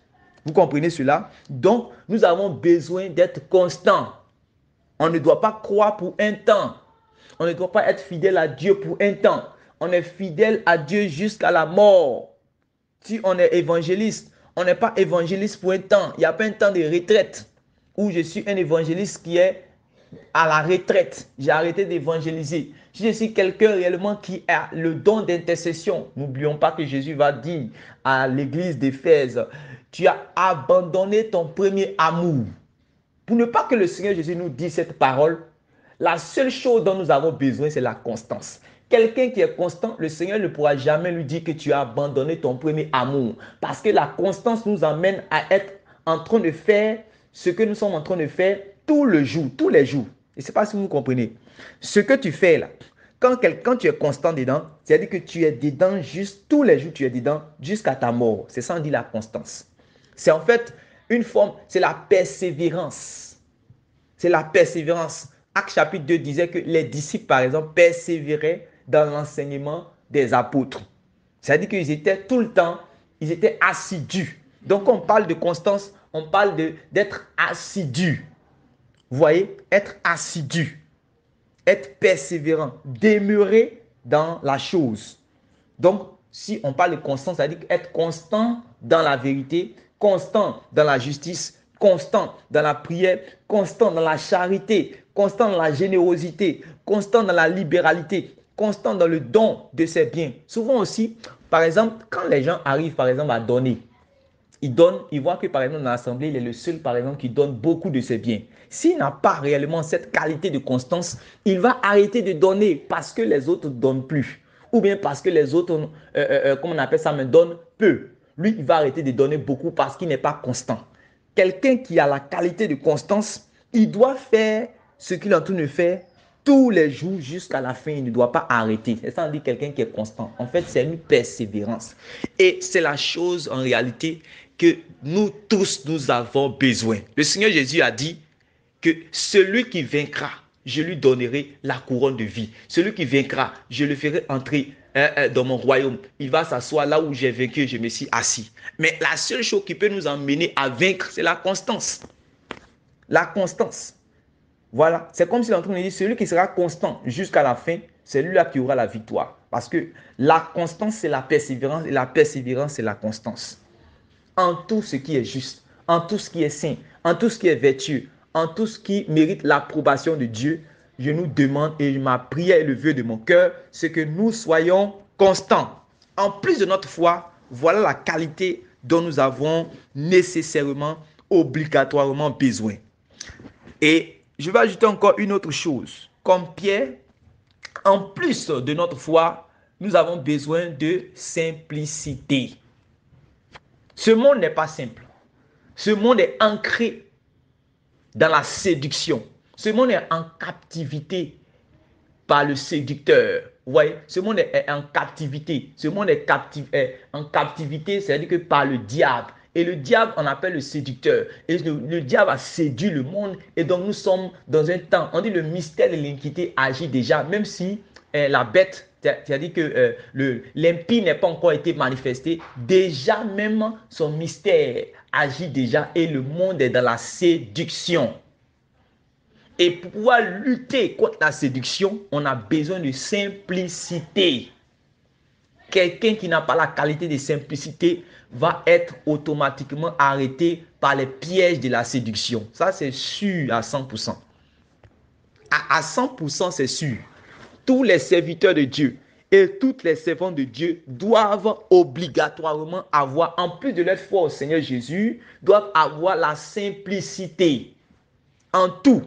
Vous comprenez cela? Donc, nous avons besoin d'être constants. On ne doit pas croire pour un temps. On ne doit pas être fidèle à Dieu pour un temps. On est fidèle à Dieu jusqu'à la mort. Si on est évangéliste, on n'est pas évangéliste pour un temps. Il n'y a pas un temps de retraite où je suis un évangéliste qui est à la retraite. J'ai arrêté d'évangéliser. Si je suis quelqu'un réellement qui a le don d'intercession, n'oublions pas que Jésus va dire à l'église d'Éphèse, tu as abandonné ton premier amour. Pour ne pas que le Seigneur Jésus nous dise cette parole, la seule chose dont nous avons besoin, c'est la constance. Quelqu'un qui est constant, le Seigneur ne pourra jamais lui dire que tu as abandonné ton premier amour. Parce que la constance nous amène à être en train de faire ce que nous sommes en train de faire tous les jours. Je ne sais pas si vous comprenez. Ce que tu fais là, quand tu es constant dedans, c'est-à-dire que tu es dedans juste tous les jours, tu es dedans jusqu'à ta mort. C'est ça on dit la constance. C'est en fait une forme, c'est la persévérance. C'est la persévérance. Actes chapitre 2 disait que les disciples, par exemple, persévéraient dans l'enseignement des apôtres. C'est-à-dire qu'ils étaient tout le temps, ils étaient assidus. Donc, quand on parle de constance, on parle d'être assidu. Vous voyez, être assidu, être persévérant, demeurer dans la chose. Donc, si on parle de constance, ça veut dire être constant dans la vérité, constant dans la justice, constant dans la prière, constant dans la charité, constant dans la générosité, constant dans la libéralité, constant dans le don de ses biens. Souvent aussi, par exemple, quand les gens arrivent par exemple à donner, ils voient que par exemple dans l'assemblée, il est le seul par exemple qui donne beaucoup de ses biens. S'il n'a pas réellement cette qualité de constance, il va arrêter de donner parce que les autres ne donnent plus. Ou bien parce que les autres, comment on appelle ça, me donnent peu. Lui, il va arrêter de donner beaucoup parce qu'il n'est pas constant. Quelqu'un qui a la qualité de constance, il doit faire ce qu'il est en train de faire tous les jours jusqu'à la fin. Il ne doit pas arrêter. C'est ça, on dit quelqu'un qui est constant. En fait, c'est une persévérance. Et c'est la chose en réalité que nous tous, nous avons besoin. Le Seigneur Jésus a dit que celui qui vaincra, je lui donnerai la couronne de vie. Celui qui vaincra, je le ferai entrer dans mon royaume. Il va s'asseoir là où j'ai vaincu, je me suis assis. Mais la seule chose qui peut nous emmener à vaincre, c'est la constance. La constance. Voilà, c'est comme si l'entraîneur dit, celui qui sera constant jusqu'à la fin, c'est lui-là qui aura la victoire. Parce que la constance, c'est la persévérance, et la persévérance, c'est la constance. En tout ce qui est juste, en tout ce qui est saint, en tout ce qui est vertueux, en tout ce qui mérite l'approbation de Dieu, je nous demande et ma prière et le vœu de mon cœur, c'est que nous soyons constants. En plus de notre foi, voilà la qualité dont nous avons nécessairement, obligatoirement besoin. Et je vais ajouter encore une autre chose. Comme Pierre, en plus de notre foi, nous avons besoin de simplicité. Ce monde n'est pas simple. Ce monde est ancré dans la séduction. Ce monde est en captivité par le séducteur. Vous voyez, ce monde est en captivité. Ce monde est en captivité, c'est-à-dire que par le diable. Et le diable, on appelle le séducteur. Et le diable a séduit le monde. Et donc, nous sommes dans un temps, on dit le mystère de l'iniquité agit déjà, même si la bête, c'est-à-dire que l'impie n'a pas encore été manifesté. Déjà, même son mystère agit déjà et le monde est dans la séduction. Et pour pouvoir lutter contre la séduction, on a besoin de simplicité. Quelqu'un qui n'a pas la qualité de simplicité va être automatiquement arrêté par les pièges de la séduction. Ça, c'est sûr à 100%. À 100%, c'est sûr. Tous les serviteurs de Dieu et toutes les servantes de Dieu doivent obligatoirement avoir, en plus de leur foi au Seigneur Jésus, doivent avoir la simplicité en tout.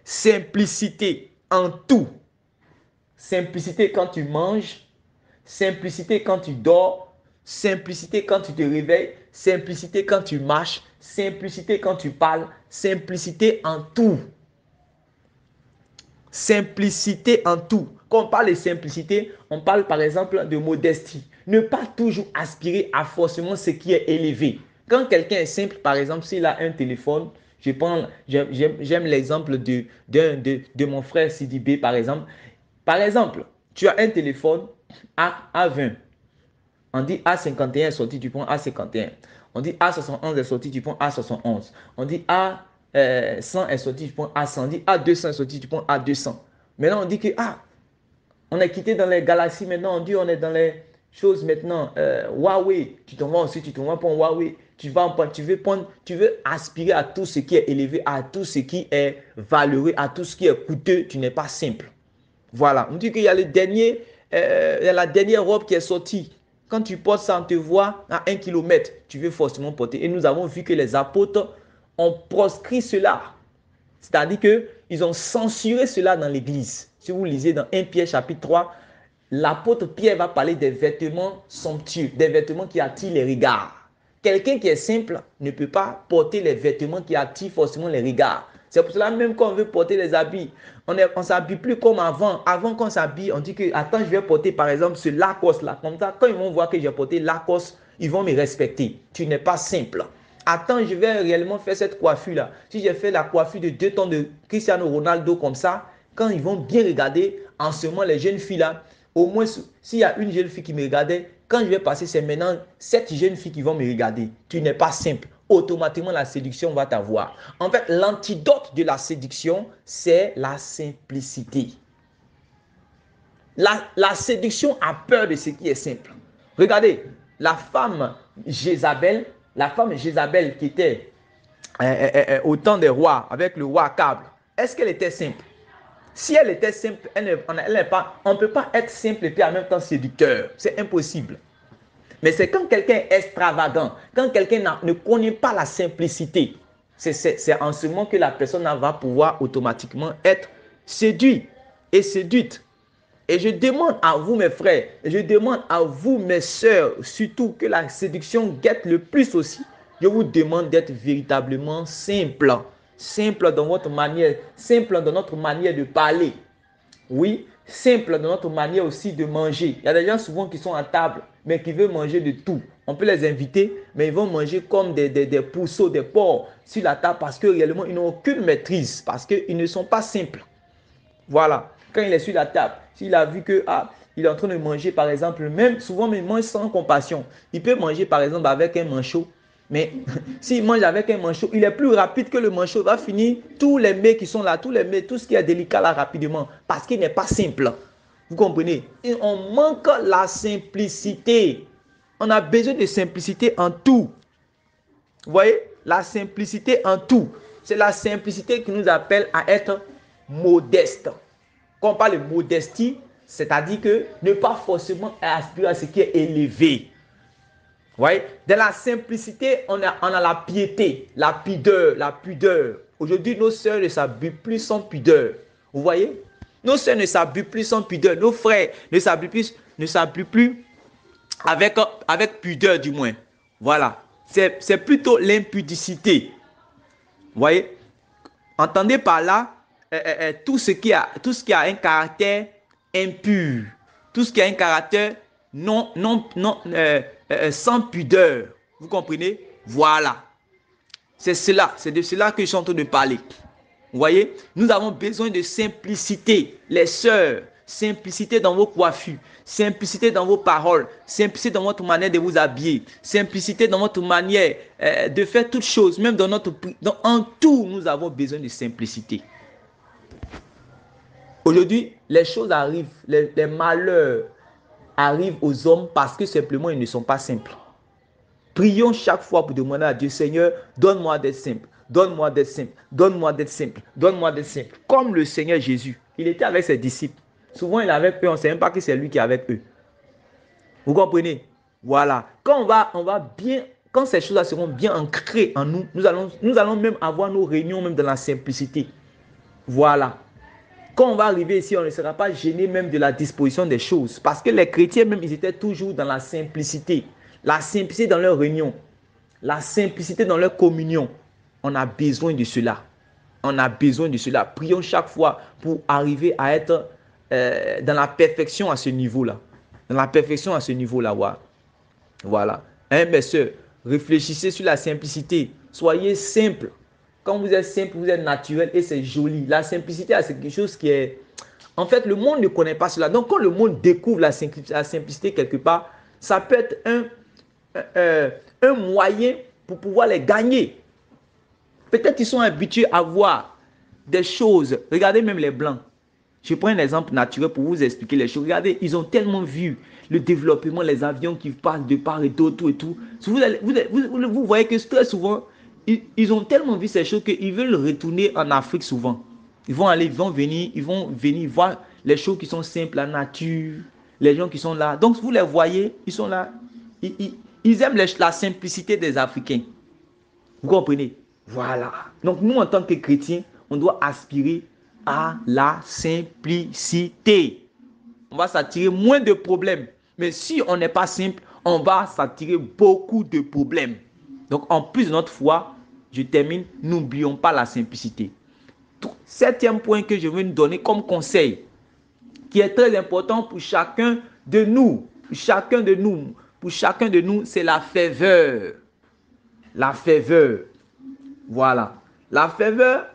Simplicité en tout. Simplicité quand tu manges, simplicité quand tu dors, simplicité quand tu te réveilles, simplicité quand tu marches, simplicité quand tu parles, simplicité en tout. Simplicité en tout. Quand on parle de simplicité, on parle par exemple de modestie. Ne pas toujours aspirer à forcément ce qui est élevé. Quand quelqu'un est simple, par exemple, s'il a un téléphone, j'aime l'exemple de mon frère Sidibé, par exemple. Par exemple, tu as un téléphone A20. On dit A51 est sorti du pont A51. On dit A71 est sorti du pont A71. On dit A100 est sorti du pont A100. On dit A200 est sorti du pont A200. Maintenant, on dit que on est quitté dans les galaxies. Maintenant, on dit on est dans les choses maintenant. Huawei, tu t'en vas aussi, tu t'en vas pour Huawei. Tu veux aspirer à tout ce qui est élevé, à tout ce qui est valeureux, à tout ce qui est coûteux. Tu n'es pas simple. Voilà. On dit qu'il y a la dernière robe qui est sortie. Quand tu portes ça, on te voit à 1 km. Tu veux forcément porter. Et nous avons vu que les apôtres ont proscrit cela. C'est-à-dire qu'ils ont censuré cela dans l'église. Si vous lisez dans 1 Pierre chapitre 3, l'apôtre Pierre va parler des vêtements somptueux, des vêtements qui attirent les regards. Quelqu'un qui est simple ne peut pas porter les vêtements qui attirent forcément les regards. C'est pour cela même quand on veut porter les habits, on ne s'habille plus comme avant. Avant qu'on s'habille, on dit que attends, je vais porter par exemple ce Lacoste là. Comme ça, quand ils vont voir que j'ai porté Lacoste, ils vont me respecter. Tu n'es pas simple. Attends, je vais réellement faire cette coiffure là. Si j'ai fait la coiffure de 2 tons de Cristiano Ronaldo comme ça, quand ils vont bien regarder, en ce moment les jeunes filles là, au moins s'il y a une jeune fille qui me regardait, quand je vais passer, c'est maintenant 7 jeunes filles qui vont me regarder. Tu n'es pas simple. Automatiquement, la séduction va t'avoir. En fait, l'antidote de la séduction, c'est la simplicité. La séduction a peur de ce qui est simple. Regardez, la femme Jézabel qui était au temps des rois, avec le roi Akab, est-ce qu'elle était simple? Si elle était simple, on ne peut pas être simple et puis en même temps séducteur. C'est impossible. Mais c'est quand quelqu'un est extravagant, quand quelqu'un ne connaît pas la simplicité, c'est en ce moment que la personne va pouvoir automatiquement être séduite et séduite. Et je demande à vous mes frères, et je demande à vous mes sœurs, surtout que la séduction guette le plus aussi, je vous demande d'être véritablement simple. Simple dans votre manière, simple dans notre manière de parler. Oui, simple dans notre manière aussi de manger. Il y a des gens souvent qui sont à table, mais qui veulent manger de tout. On peut les inviter, mais ils vont manger comme des pourceaux, des porcs sur la table parce que réellement, ils n'ont aucune maîtrise, parce qu'ils ne sont pas simples. Voilà. Quand il est sur la table, s'il a vu que il est en train de manger, par exemple, même souvent, il mange sans compassion. Il peut manger, par exemple, avec un manchot. Mais s'il mange avec un manchot, il est plus rapide que le manchot. Il va finir tous les mets qui sont là, tous les mets, tout ce qui est délicat là rapidement. Parce qu'il n'est pas simple. Vous comprenez? Et on manque la simplicité. On a besoin de simplicité en tout. Vous voyez? La simplicité en tout. C'est la simplicité qui nous appelle à être modeste. Quand on parle de modestie, c'est-à-dire que ne pas forcément aspirer à ce qui est élevé. Vous voyez, dans la simplicité, on a la piété, la pudeur. Aujourd'hui, nos sœurs ne s'habillent plus sans pudeur. Vous voyez, nos sœurs ne s'habillent plus sans pudeur. Nos frères ne s'habillent plus avec pudeur du moins. Voilà, c'est plutôt l'impudicité. Vous voyez, entendez par là tout ce qui a un caractère impur, tout ce qui a un caractère sans pudeur. Vous comprenez? Voilà. C'est de cela que je suis en train de parler. Vous voyez? Nous avons besoin de simplicité. Les sœurs, simplicité dans vos coiffures, simplicité dans vos paroles, simplicité dans votre manière de vous habiller, simplicité dans votre manière de faire toutes choses, même en tout, nous avons besoin de simplicité. Aujourd'hui, les choses arrivent, les malheurs arrivent aux hommes parce que simplement ils ne sont pas simples. Prions chaque fois pour demander à Dieu, Seigneur, donne-moi d'être simple, donne-moi d'être simple, donne-moi d'être simple, donne-moi d'être simple. Comme le Seigneur Jésus, il était avec ses disciples. Souvent, il est avec eux, on ne sait même pas que c'est lui qui est avec eux. Vous comprenez? Voilà. Quand quand ces choses-là seront bien ancrées en nous, nous allons même avoir nos réunions même dans la simplicité. Voilà. Quand on va arriver ici, on ne sera pas gêné même de la disposition des choses. Parce que les chrétiens même, ils étaient toujours dans la simplicité. La simplicité dans leur réunion. La simplicité dans leur communion. On a besoin de cela. On a besoin de cela. Prions chaque fois pour arriver à être dans la perfection à ce niveau-là. Dans la perfection à ce niveau-là. Voilà. Hein, mes soeurs, réfléchissez sur la simplicité. Soyez simple. Quand vous êtes simple, vous êtes naturel et c'est joli. La simplicité, c'est quelque chose qui est... En fait, le monde ne connaît pas cela. Donc, quand le monde découvre la simplicité quelque part, ça peut être un moyen pour pouvoir les gagner. Peut-être qu'ils sont habitués à voir des choses. Regardez même les Blancs. Je prends un exemple naturel pour vous expliquer les choses. Regardez, ils ont tellement vu le développement, les avions qui passent de part et d'autre, tout et tout. Vous voyez que très souvent, ils ont tellement vu ces choses qu'ils veulent retourner en Afrique souvent. Ils vont venir voir les choses qui sont simples, la nature, les gens qui sont là. Donc, vous les voyez, ils sont là. Ils aiment la simplicité des Africains. Vous comprenez? Voilà. Donc, nous, en tant que chrétiens, on doit aspirer à la simplicité. On va s'attirer moins de problèmes. Mais si on n'est pas simple, on va s'attirer beaucoup de problèmes. Donc, en plus de notre foi, je termine, n'oublions pas la simplicité. Septième point que je veux nous donner comme conseil, qui est très important pour chacun de nous. Pour chacun de nous, c'est la faveur. La faveur. Voilà. La faveur,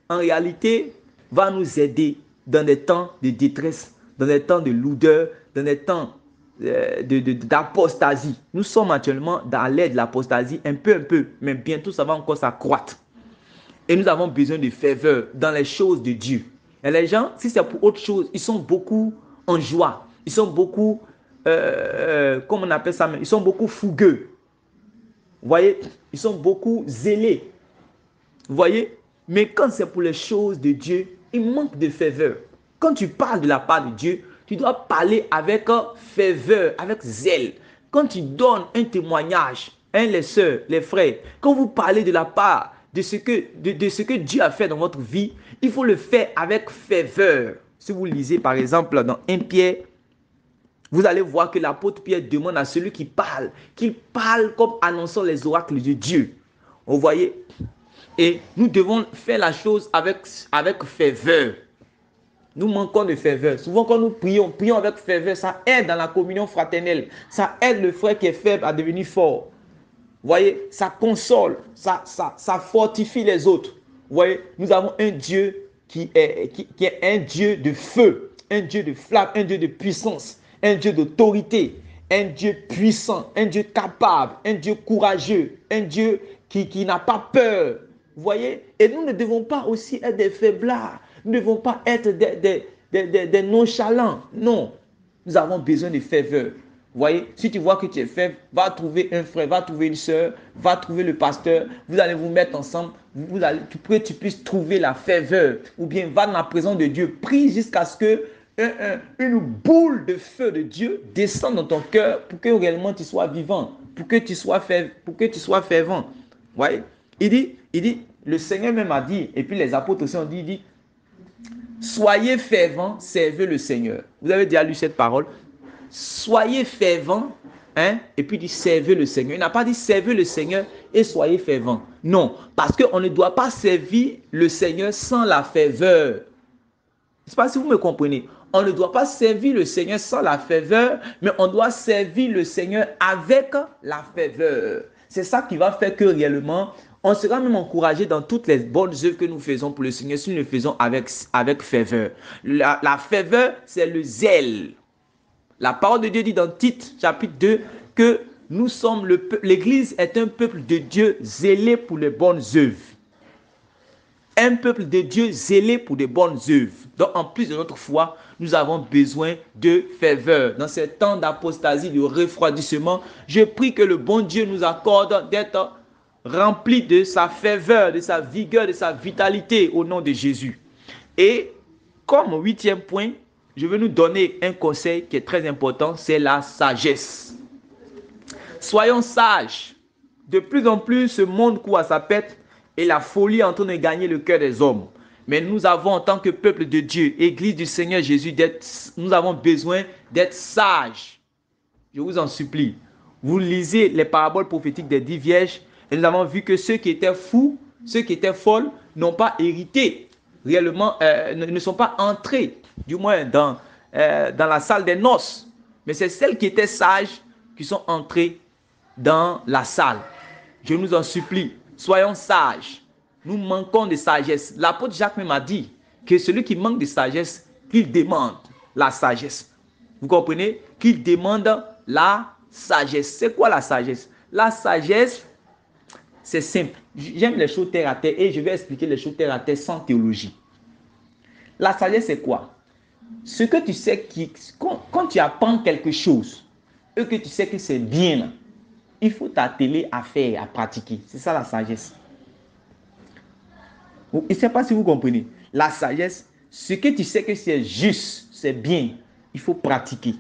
en réalité, va nous aider dans des temps de détresse, dans des temps de lourdeur, dans des temps d'apostasie. Nous sommes actuellement dans l'ère de l'apostasie, un peu, mais bientôt ça va encore s'accroître. Et nous avons besoin de faveur dans les choses de Dieu. Et les gens, si c'est pour autre chose, ils sont beaucoup en joie. Ils sont beaucoup, comment on appelle ça, ils sont beaucoup fougueux. Vous voyez, ils sont beaucoup zélés. Vous voyez, mais quand c'est pour les choses de Dieu, il manque de faveur. Quand tu parles de la part de Dieu, tu dois parler avec faveur, avec zèle. Quand tu donnes un témoignage, les sœurs, les frères, quand vous parlez de la part de ce que Dieu a fait dans votre vie, il faut le faire avec faveur. Si vous lisez par exemple dans 1 Pierre, vous allez voir que l'apôtre Pierre demande à celui qui parle, qu'il parle comme annonçant les oracles de Dieu. Vous voyez? Et nous devons faire la chose avec faveur. Nous manquons de faveur. Souvent quand nous prions avec faveur, ça aide dans la communion fraternelle. Ça aide le frère qui est faible à devenir fort. Vous voyez, ça console, ça fortifie les autres. Vous voyez, nous avons un Dieu qui est un Dieu de feu, un Dieu de flamme, un Dieu de puissance, un Dieu d'autorité, un Dieu puissant, un Dieu capable, un Dieu courageux, un Dieu qui n'a pas peur. Vous voyez, et nous ne devons pas aussi être des faiblards. Nous ne devons pas être des nonchalants. Non, nous avons besoin de faveur. Vous voyez, si tu vois que tu es faible, va trouver un frère, va trouver une soeur, va trouver le pasteur, vous allez vous mettre ensemble, pour que tu puisses trouver la faveur, ou bien va dans la présence de Dieu, prie jusqu'à ce que une boule de feu de Dieu descende dans ton cœur pour que réellement tu sois vivant, pour que tu sois fervent. Vous voyez, il dit, le Seigneur même a dit, et puis les apôtres aussi ont dit, il dit, soyez fervents, servez le Seigneur. Vous avez déjà lu cette parole? Soyez fervents, hein, et puis dit servez le Seigneur. Il n'a pas dit servez le Seigneur et soyez fervents. Non, parce qu'on ne doit pas servir le Seigneur sans la ferveur. Je ne sais pas si vous me comprenez. On ne doit pas servir le Seigneur sans la ferveur, mais on doit servir le Seigneur avec la ferveur. C'est ça qui va faire que réellement, on sera même encouragé dans toutes les bonnes œuvres que nous faisons pour le Seigneur si nous le faisons avec ferveur. La ferveur, c'est le zèle. La parole de Dieu dit dans Tite, chapitre 2, que nous sommes l'Église est un peuple de Dieu zélé pour les bonnes œuvres. Un peuple de Dieu zélé pour des bonnes œuvres. Donc, en plus de notre foi, nous avons besoin de ferveur. Dans ces temps d'apostasie, de refroidissement, je prie que le bon Dieu nous accorde d'être remplis de sa ferveur, de sa vigueur, de sa vitalité au nom de Jésus. Et comme 8e point, je vais nous donner un conseil qui est très important, c'est la sagesse. Soyons sages. De plus en plus, ce monde court à sa pète et la folie est en train de gagner le cœur des hommes. Mais nous avons, en tant que peuple de Dieu, Église du Seigneur Jésus, nous avons besoin d'être sages. Je vous en supplie. Vous lisez les paraboles prophétiques des 10 vierges et nous avons vu que ceux qui étaient fous, ceux qui étaient folles, n'ont pas hérité, réellement, ne sont pas entrés, du moins dans la salle des noces. Mais c'est celles qui étaient sages qui sont entrées dans la salle. Je nous en supplie, soyons sages. Nous manquons de sagesse. L'apôtre Jacques même a dit que celui qui manque de sagesse, qu'il demande la sagesse. Vous comprenez? Qu'il demande la sagesse. C'est quoi la sagesse? La sagesse, c'est simple. J'aime les choses terre à terre et je vais expliquer les choses terre à terre sans théologie. La sagesse, c'est quoi? Ce que tu sais, quand tu apprends quelque chose et que tu sais que c'est bien, il faut t'atteler à faire, à pratiquer. C'est ça la sagesse. Je ne sais pas si vous comprenez. La sagesse, ce que tu sais que c'est juste, c'est bien, il faut pratiquer.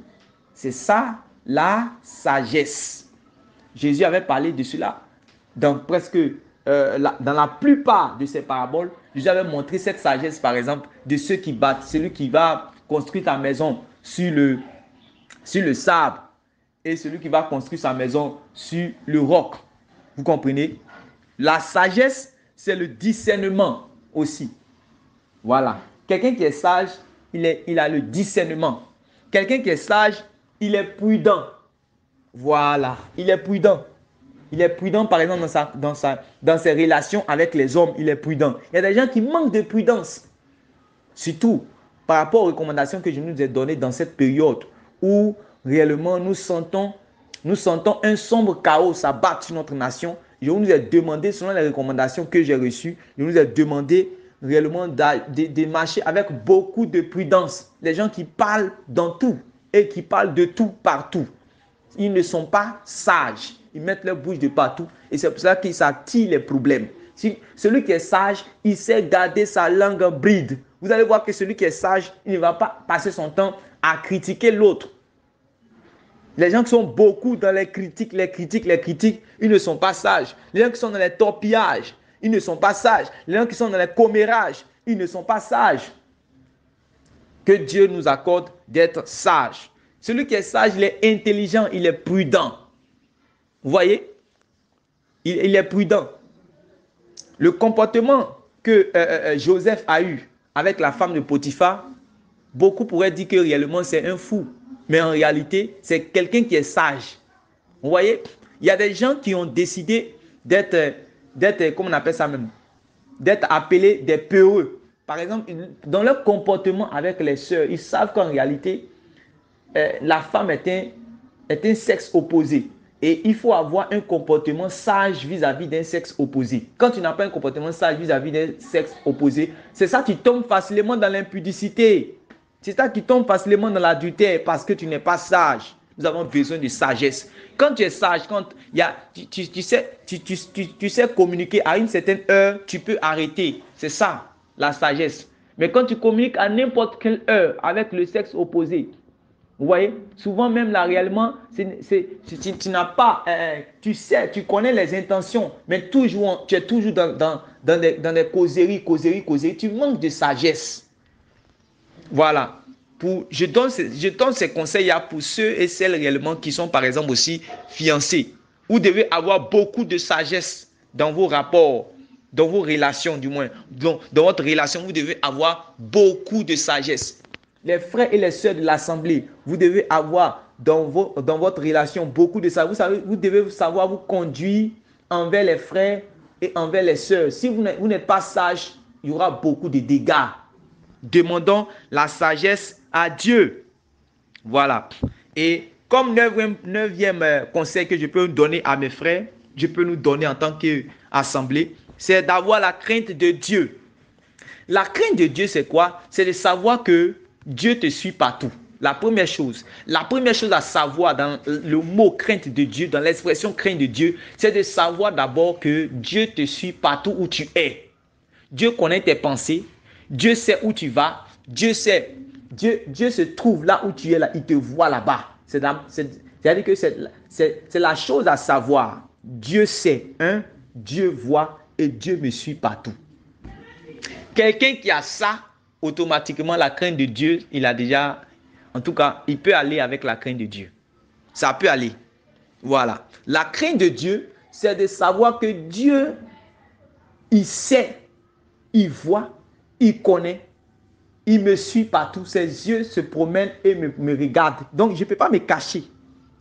C'est ça la sagesse. Jésus avait parlé de cela dans dans la plupart de ses paraboles. Jésus avait montré cette sagesse, par exemple, de ceux qui battent, celui qui va construire ta maison sur le sable et celui qui va construire sa maison sur le roc. Vous comprenez? La sagesse, c'est le discernement aussi. Voilà. Quelqu'un qui est sage, il a le discernement. Quelqu'un qui est sage, il est prudent. Voilà. Il est prudent. Il est prudent, par exemple, dans ses relations avec les hommes. Il est prudent. Il y a des gens qui manquent de prudence. Surtout par rapport aux recommandations que je nous ai données dans cette période où réellement nous sentons un sombre chaos s'abattre sur notre nation. Je vous ai demandé, selon les recommandations que j'ai reçues, je vous ai demandé réellement de marcher avec beaucoup de prudence. Les gens qui parlent dans tout et qui parlent de tout partout, ils ne sont pas sages. Ils mettent leur bouche de partout et c'est pour ça qu'ils s'attirent les problèmes. Celui qui est sage, il sait garder sa langue bride. Vous allez voir que celui qui est sage, il ne va pas passer son temps à critiquer l'autre. Les gens qui sont beaucoup dans les critiques, ils ne sont pas sages. Les gens qui sont dans les torpillages, ils ne sont pas sages. Les gens qui sont dans les commérages, ils ne sont pas sages. Que Dieu nous accorde d'être sages. Celui qui est sage, il est intelligent, il est prudent. Vous voyez? Il est prudent. Le comportement que Joseph a eu avec la femme de Potiphar, beaucoup pourraient dire que réellement c'est un fou. Mais en réalité, c'est quelqu'un qui est sage. Vous voyez? Il y a des gens qui ont décidé d'être comment on appelle ça même? D'être appelés des peureux. Par exemple, dans leur comportement avec les sœurs, ils savent qu'en réalité, la femme est un sexe opposé. Et il faut avoir un comportement sage vis-à-vis d'un sexe opposé. Quand tu n'as pas un comportement sage vis-à-vis d'un sexe opposé, c'est ça, tu tombes facilement dans l'impudicité. C'est ça qui tombe facilement dans l'adultère parce que tu n'es pas sage. Nous avons besoin de sagesse. Quand tu es sage, quand il y a, tu sais communiquer à une certaine heure, tu peux arrêter. C'est ça, la sagesse. Mais quand tu communiques à n'importe quelle heure avec le sexe opposé, vous voyez, souvent même là réellement, tu n'as pas, tu sais, tu connais les intentions, mais toujours, tu es toujours dans des causeries, tu manques de sagesse. Voilà. Je donne ces conseils-là pour ceux et celles réellement qui sont par exemple aussi fiancés. Vous devez avoir beaucoup de sagesse dans vos rapports, dans vos relations du moins. Dans votre relation, vous devez avoir beaucoup de sagesse. Les frères et les sœurs de l'assemblée, vous devez avoir dans votre relation beaucoup de sagesse. Vous devez savoir vous conduire envers les frères et envers les sœurs. Si vous n'êtes pas sage, il y aura beaucoup de dégâts. Demandons la sagesse à Dieu. Voilà. Et comme neuvième conseil que je peux donner à mes frères, je peux nous donner en tant qu'assemblée, c'est d'avoir la crainte de Dieu. La crainte de Dieu, c'est quoi? C'est de savoir que Dieu te suit partout. La première chose à savoir dans le mot crainte de Dieu, dans l'expression crainte de Dieu, c'est de savoir d'abord que Dieu te suit partout où tu es. Dieu connaît tes pensées. Dieu sait où tu vas. Dieu se trouve là où tu es là. Il te voit là-bas. C'est-à-dire que c'est la chose à savoir. Dieu sait, hein? Dieu voit et Dieu me suit partout. Quelqu'un qui a ça, automatiquement, la crainte de Dieu, il a déjà, en tout cas, il peut aller avec la crainte de Dieu. Ça peut aller. Voilà. La crainte de Dieu, c'est de savoir que Dieu, il sait, il voit, il connaît, il me suit partout. Ses yeux se promènent et me regardent. Donc, je ne peux pas me cacher.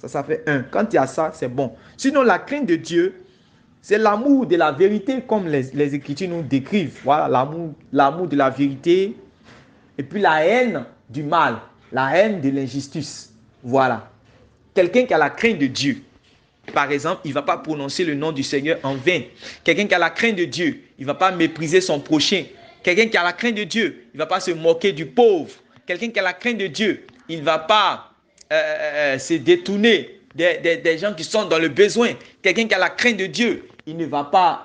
Ça fait un. Quand il y a ça, c'est bon. Sinon, la crainte de Dieu, c'est l'amour de la vérité, comme les Écritures nous décrivent. Voilà, l'amour de la vérité. Et puis la haine du mal, la haine de l'injustice. Voilà. Quelqu'un qui a la crainte de Dieu, par exemple, il ne va pas prononcer le nom du Seigneur en vain. Quelqu'un qui a la crainte de Dieu, il ne va pas mépriser son prochain. Quelqu'un qui a la crainte de Dieu, il ne va pas se moquer du pauvre. Quelqu'un qui a la crainte de Dieu, il ne va pas se détourner des gens qui sont dans le besoin. Quelqu'un qui a la crainte de Dieu, il ne va pas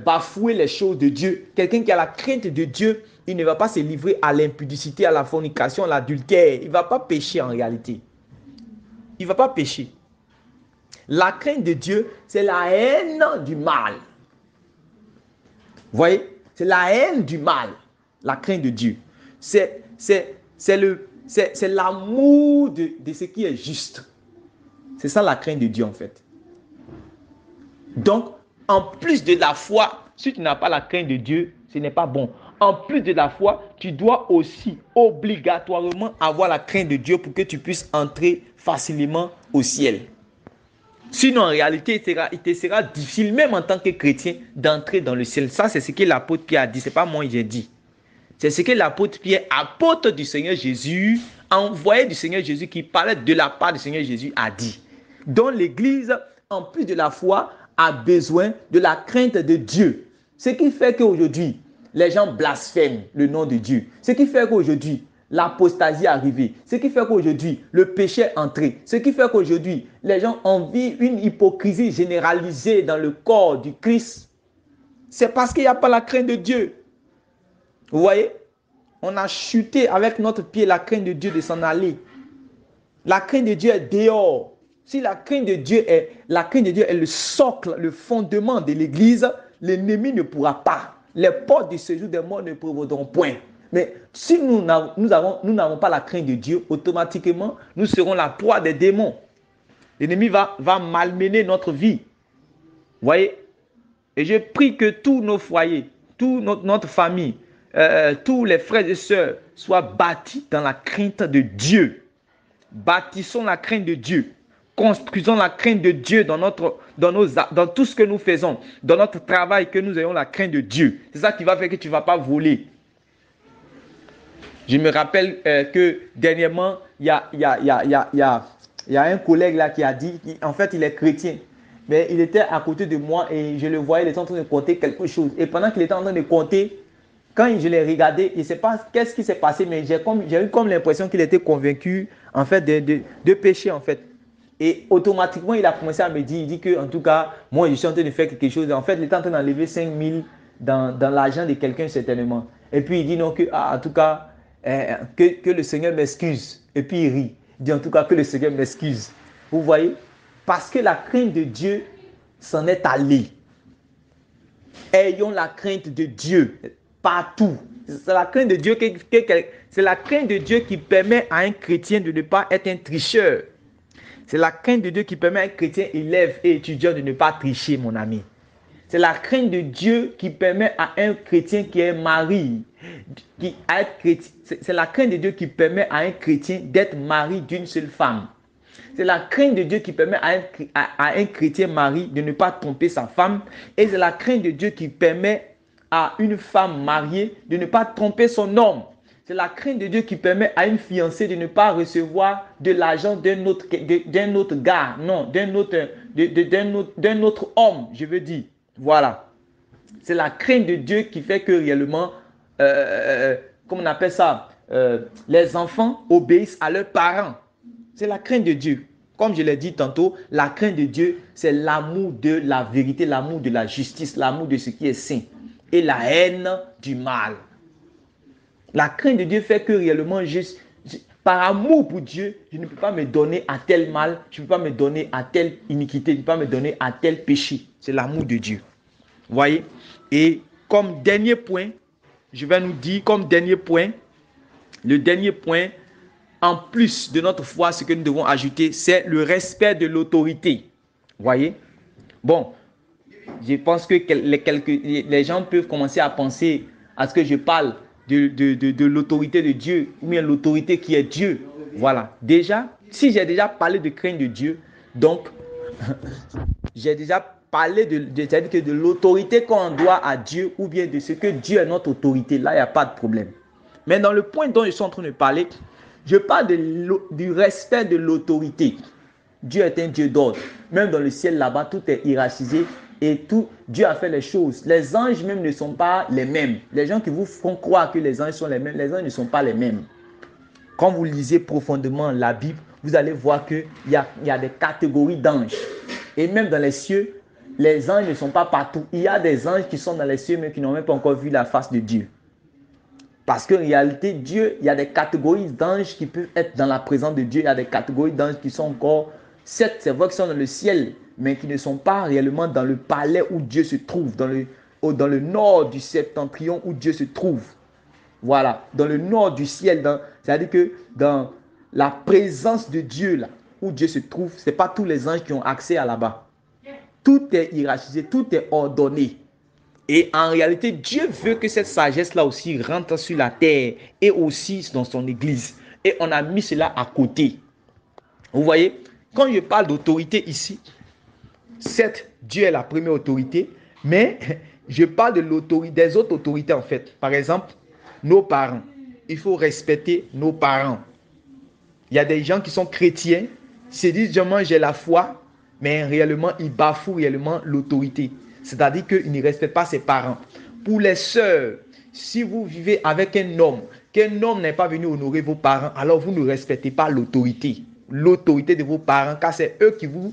bafouer les choses de Dieu. Quelqu'un qui a la crainte de Dieu, il ne va pas se livrer à l'impudicité, à la fornication, à l'adultère. Il ne va pas pécher en réalité. Il ne va pas pécher. La crainte de Dieu, c'est la haine du mal. Vous voyez? C'est la haine du mal. La crainte de Dieu. C'est l'amour de ce qui est juste. C'est ça la crainte de Dieu en fait. Donc, en plus de la foi, si tu n'as pas la crainte de Dieu, ce n'est pas bon. En plus de la foi, tu dois aussi obligatoirement avoir la crainte de Dieu pour que tu puisses entrer facilement au ciel. Sinon, en réalité, il te sera difficile, même en tant que chrétien, d'entrer dans le ciel. Ça, c'est ce que l'apôtre Pierre a dit. Ce n'est pas moi qui j'ai dit. C'est ce que l'apôtre Pierre, apôtre du Seigneur Jésus, envoyé du Seigneur Jésus, qui parlait de la part du Seigneur Jésus, a dit. Donc, l'Église, en plus de la foi, a besoin de la crainte de Dieu. Ce qui fait qu'aujourd'hui, les gens blasphèment le nom de Dieu. Ce qui fait qu'aujourd'hui, l'apostasie est arrivée. Ce qui fait qu'aujourd'hui, le péché est entré. Ce qui fait qu'aujourd'hui, les gens envient une hypocrisie généralisée dans le corps du Christ. C'est parce qu'il n'y a pas la crainte de Dieu. Vous voyez? On a chuté avec notre pied la crainte de Dieu de s'en aller. La crainte de Dieu est dehors. Si la crainte de Dieu est le socle, le fondement de l'Église, l'ennemi ne pourra pas. Les portes du séjour des morts ne prévaudront point. Mais si nous n'avons pas la crainte de Dieu, automatiquement, nous serons la proie des démons. L'ennemi va malmener notre vie. Vous voyez? Et je prie que tous nos foyers, toute notre famille, tous les frères et sœurs soient bâtis dans la crainte de Dieu. Bâtissons la crainte de Dieu. Construisons la crainte de Dieu dans tout ce que nous faisons, dans notre travail, que nous ayons la crainte de Dieu. C'est ça qui va faire que tu ne vas pas voler. Je me rappelle que dernièrement, il y a un collègue là qui a dit, en fait, il est chrétien. Mais il était à côté de moi et je le voyais, il était en train de compter quelque chose. Et pendant qu'il était en train de compter, quand je l'ai regardé, je ne sais pas qu'est-ce qui s'est passé, mais j'ai eu comme l'impression qu'il était convaincu en fait de pécher en fait. Et automatiquement, il a commencé à me dire, il dit que, en tout cas, moi, je suis en train de faire quelque chose. En fait, il est en train d'enlever 5 000 dans l'argent de quelqu'un, certainement. Et puis, il dit non, que, en tout cas, que le Seigneur m'excuse. Et puis, il rit. Il dit, en tout cas, que le Seigneur m'excuse. Vous voyez? Parce que la crainte de Dieu s'en est allée. Ayons la crainte de Dieu partout. C'est la crainte de Dieu c'est la crainte de Dieu qui permet à un chrétien de ne pas être un tricheur. C'est la crainte de Dieu qui permet à un chrétien élève et étudiant de ne pas tricher, mon ami. C'est la crainte de Dieu qui permet à un chrétien qui est mari, c'est la crainte de Dieu qui permet à un chrétien d'être mari d'une seule femme. C'est la crainte de Dieu qui permet à un chrétien mari de ne pas tromper sa femme. Et c'est la crainte de Dieu qui permet à une femme mariée de ne pas tromper son homme. C'est la crainte de Dieu qui permet à une fiancée de ne pas recevoir de l'argent d'un autre gars, non, d'un autre homme, je veux dire. Voilà. C'est la crainte de Dieu qui fait que réellement, comment on appelle ça, les enfants obéissent à leurs parents. C'est la crainte de Dieu. Comme je l'ai dit tantôt, la crainte de Dieu, c'est l'amour de la vérité, l'amour de la justice, l'amour de ce qui est saint et la haine du mal. La crainte de Dieu fait que réellement, par amour pour Dieu, je ne peux pas me donner à tel mal, je ne peux pas me donner à telle iniquité, je ne peux pas me donner à tel péché. C'est l'amour de Dieu. Vous voyez? Et comme dernier point, je vais nous dire comme dernier point, le dernier point, en plus de notre foi, ce que nous devons ajouter, c'est le respect de l'autorité. Vous voyez? Bon, je pense que les gens peuvent commencer à penser à ce que je parle de l'autorité de Dieu, ou bien l'autorité qui est Dieu. Voilà. Déjà, si j'ai déjà parlé de crainte de Dieu, donc, j'ai déjà parlé de l'autorité qu'on doit à Dieu, ou bien de ce que Dieu est notre autorité. Là, il n'y a pas de problème. Mais dans le point dont je suis en train de parler, je parle du respect de l'autorité. Dieu est un Dieu d'ordre. Même dans le ciel là-bas, tout est hiérarchisé et tout. Dieu a fait les choses. Les anges même ne sont pas les mêmes. Les gens qui vous font croire que les anges sont les mêmes, les anges ne sont pas les mêmes. Quand vous lisez profondément la Bible, vous allez voir qu'il y a des catégories d'anges. Et même dans les cieux, les anges ne sont pas partout. Il y a des anges qui sont dans les cieux mais qui n'ont même pas encore vu la face de Dieu. Parce qu'en réalité, Dieu, il y a des catégories d'anges qui peuvent être dans la présence de Dieu. Il y a des catégories d'anges qui sont encore, certes, c'est vrai qu'ils sont dans le ciel, mais qui ne sont pas réellement dans le palais où Dieu se trouve, dans le nord du septentrion où Dieu se trouve. Voilà, dans le nord du ciel, c'est-à-dire que dans la présence de Dieu, là, où Dieu se trouve, ce n'est pas tous les anges qui ont accès à là-bas. Tout est hiérarchisé, tout est ordonné. Et en réalité, Dieu veut que cette sagesse-là aussi rentre sur la terre et aussi dans son église. Et on a mis cela à côté. Vous voyez, quand je parle d'autorité ici, certes, Dieu est la première autorité, mais je parle de l'autorité, des autres autorités en fait. Par exemple, nos parents. Il faut respecter nos parents. Il y a des gens qui sont chrétiens, se disent, j'ai la foi, mais réellement, ils bafouent réellement l'autorité. C'est-à-dire qu'il ne respecte pas ses parents. Pour les sœurs, si vous vivez avec un homme, qu'un homme n'est pas venu honorer vos parents, alors vous ne respectez pas l'autorité. L'autorité de vos parents, car c'est eux qui vous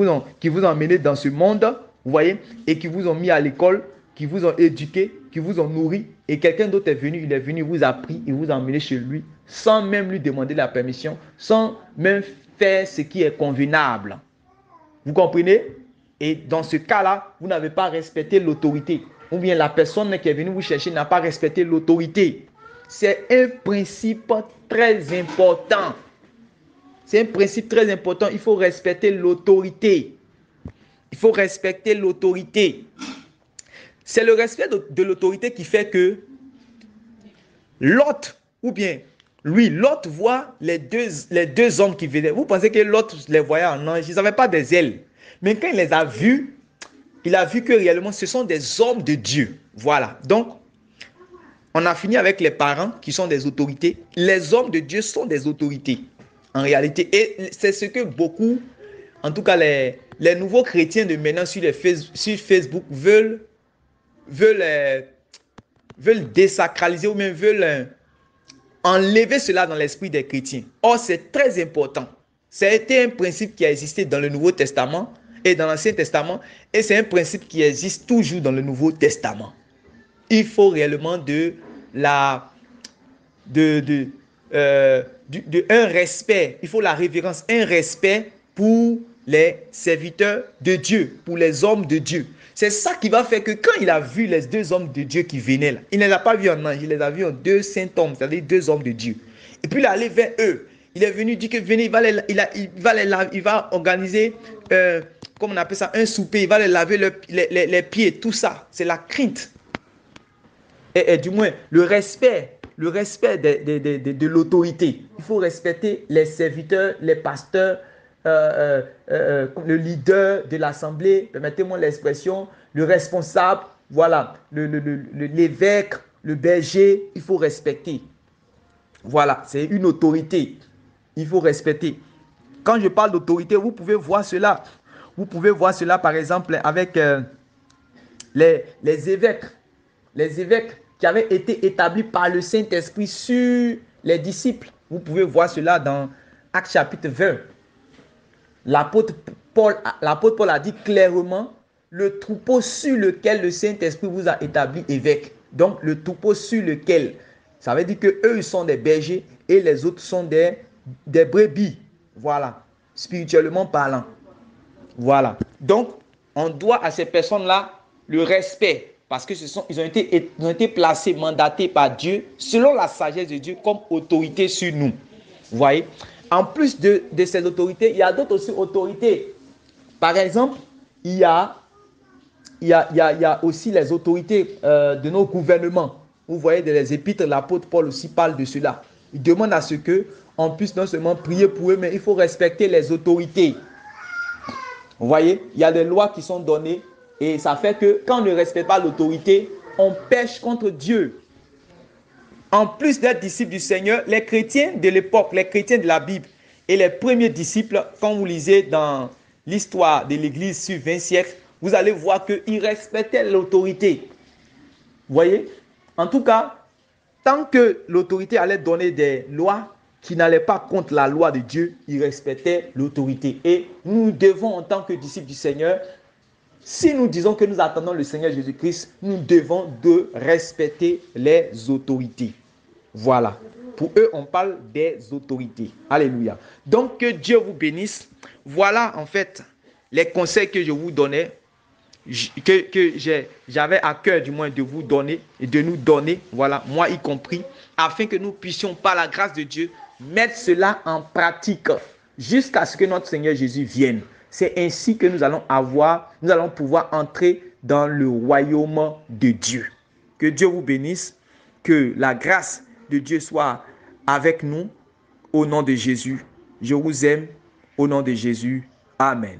ont emmené dans ce monde, vous voyez, et qui vous ont mis à l'école, qui vous ont éduqué, qui vous ont nourri. Et quelqu'un d'autre est venu, il est venu, vous a pris, il vous a emmené chez lui, sans même lui demander la permission, sans même faire ce qui est convenable. Vous comprenez? Et dans ce cas-là, vous n'avez pas respecté l'autorité. Ou bien la personne qui est venue vous chercher n'a pas respecté l'autorité. C'est un principe très important. C'est un principe très important. Il faut respecter l'autorité. Il faut respecter l'autorité. C'est le respect de l'autorité qui fait que Lot, ou bien lui, Lot voit les deux hommes qui venaient. Vous pensez que Lot les voyait en ange? Ils n'avaient pas des ailes. Mais quand il les a vus, il a vu que réellement ce sont des hommes de Dieu. Voilà. Donc, on a fini avec les parents qui sont des autorités. Les hommes de Dieu sont des autorités. En réalité. Et c'est ce que beaucoup, en tout cas les nouveaux chrétiens de maintenant sur Facebook veulent désacraliser ou même veulent enlever cela dans l'esprit des chrétiens. Or, c'est très important. C'était un principe qui a existé dans le Nouveau Testament et dans l'Ancien Testament, et c'est un principe qui existe toujours dans le Nouveau Testament. Il faut réellement un respect, il faut la révérence, un respect pour les serviteurs de Dieu, pour les hommes de Dieu. C'est ça qui va faire que quand il a vu les deux hommes de Dieu qui venaient là, il ne les a pas vus en ange, il les a vus en deux saints hommes, c'est-à-dire deux hommes de Dieu. Et puis il est allé vers eux. Il est venu dire que venez, il va organiser, comme on appelle ça, un souper, il va les laver les pieds, tout ça. C'est la crainte. Et du moins, le respect de l'autorité. Il faut respecter les serviteurs, les pasteurs, le leader de l'assemblée, permettez-moi l'expression, le responsable, voilà, l'évêque, le berger, il faut respecter. Voilà, c'est une autorité. Il faut respecter. Quand je parle d'autorité, vous pouvez voir cela. Vous pouvez voir cela, par exemple, avec les évêques. Les évêques qui avaient été établis par le Saint-Esprit sur les disciples. Vous pouvez voir cela dans Actes chapitre 20. L'apôtre Paul a dit clairement, le troupeau sur lequel le Saint-Esprit vous a établi évêque. Donc, le troupeau sur lequel, ça veut dire qu'eux, ils sont des bergers et les autres sont des brebis. Voilà, spirituellement parlant. Voilà. Donc, on doit à ces personnes-là le respect parce que ils ont été placés, mandatés par Dieu selon la sagesse de Dieu comme autorité sur nous. Vous voyez? En plus de ces autorités, il y a d'autres aussi autorités. Par exemple, il y a aussi les autorités de nos gouvernements. Vous voyez, dans les épîtres, l'apôtre Paul aussi parle de cela. Il demande à ce qu'on puisse non seulement prier pour eux, mais il faut respecter les autorités. Vous voyez, il y a des lois qui sont données et ça fait que quand on ne respecte pas l'autorité, on pêche contre Dieu. En plus d'être disciples du Seigneur, les chrétiens de l'époque, les chrétiens de la Bible et les premiers disciples, quand vous lisez dans l'histoire de l'Église sur 20 siècles, vous allez voir qu'ils respectaient l'autorité. Vous voyez? En tout cas, tant que l'autorité allait donner des lois qui n'allaient pas contre la loi de Dieu, ils respectaient l'autorité. Et nous devons, en tant que disciples du Seigneur, si nous disons que nous attendons le Seigneur Jésus-Christ, nous devons de respecter les autorités. Voilà. Pour eux, on parle des autorités. Alléluia. Donc, que Dieu vous bénisse. Voilà, en fait, les conseils que je vous donnais, que j'avais à cœur, du moins, de vous donner et de nous donner, voilà, moi y compris, afin que nous puissions, par la grâce de Dieu, mettre cela en pratique jusqu'à ce que notre Seigneur Jésus vienne. C'est ainsi que nous allons pouvoir entrer dans le royaume de Dieu. Que Dieu vous bénisse, que la grâce de Dieu soit avec nous au nom de Jésus. Je vous aime au nom de Jésus. Amen.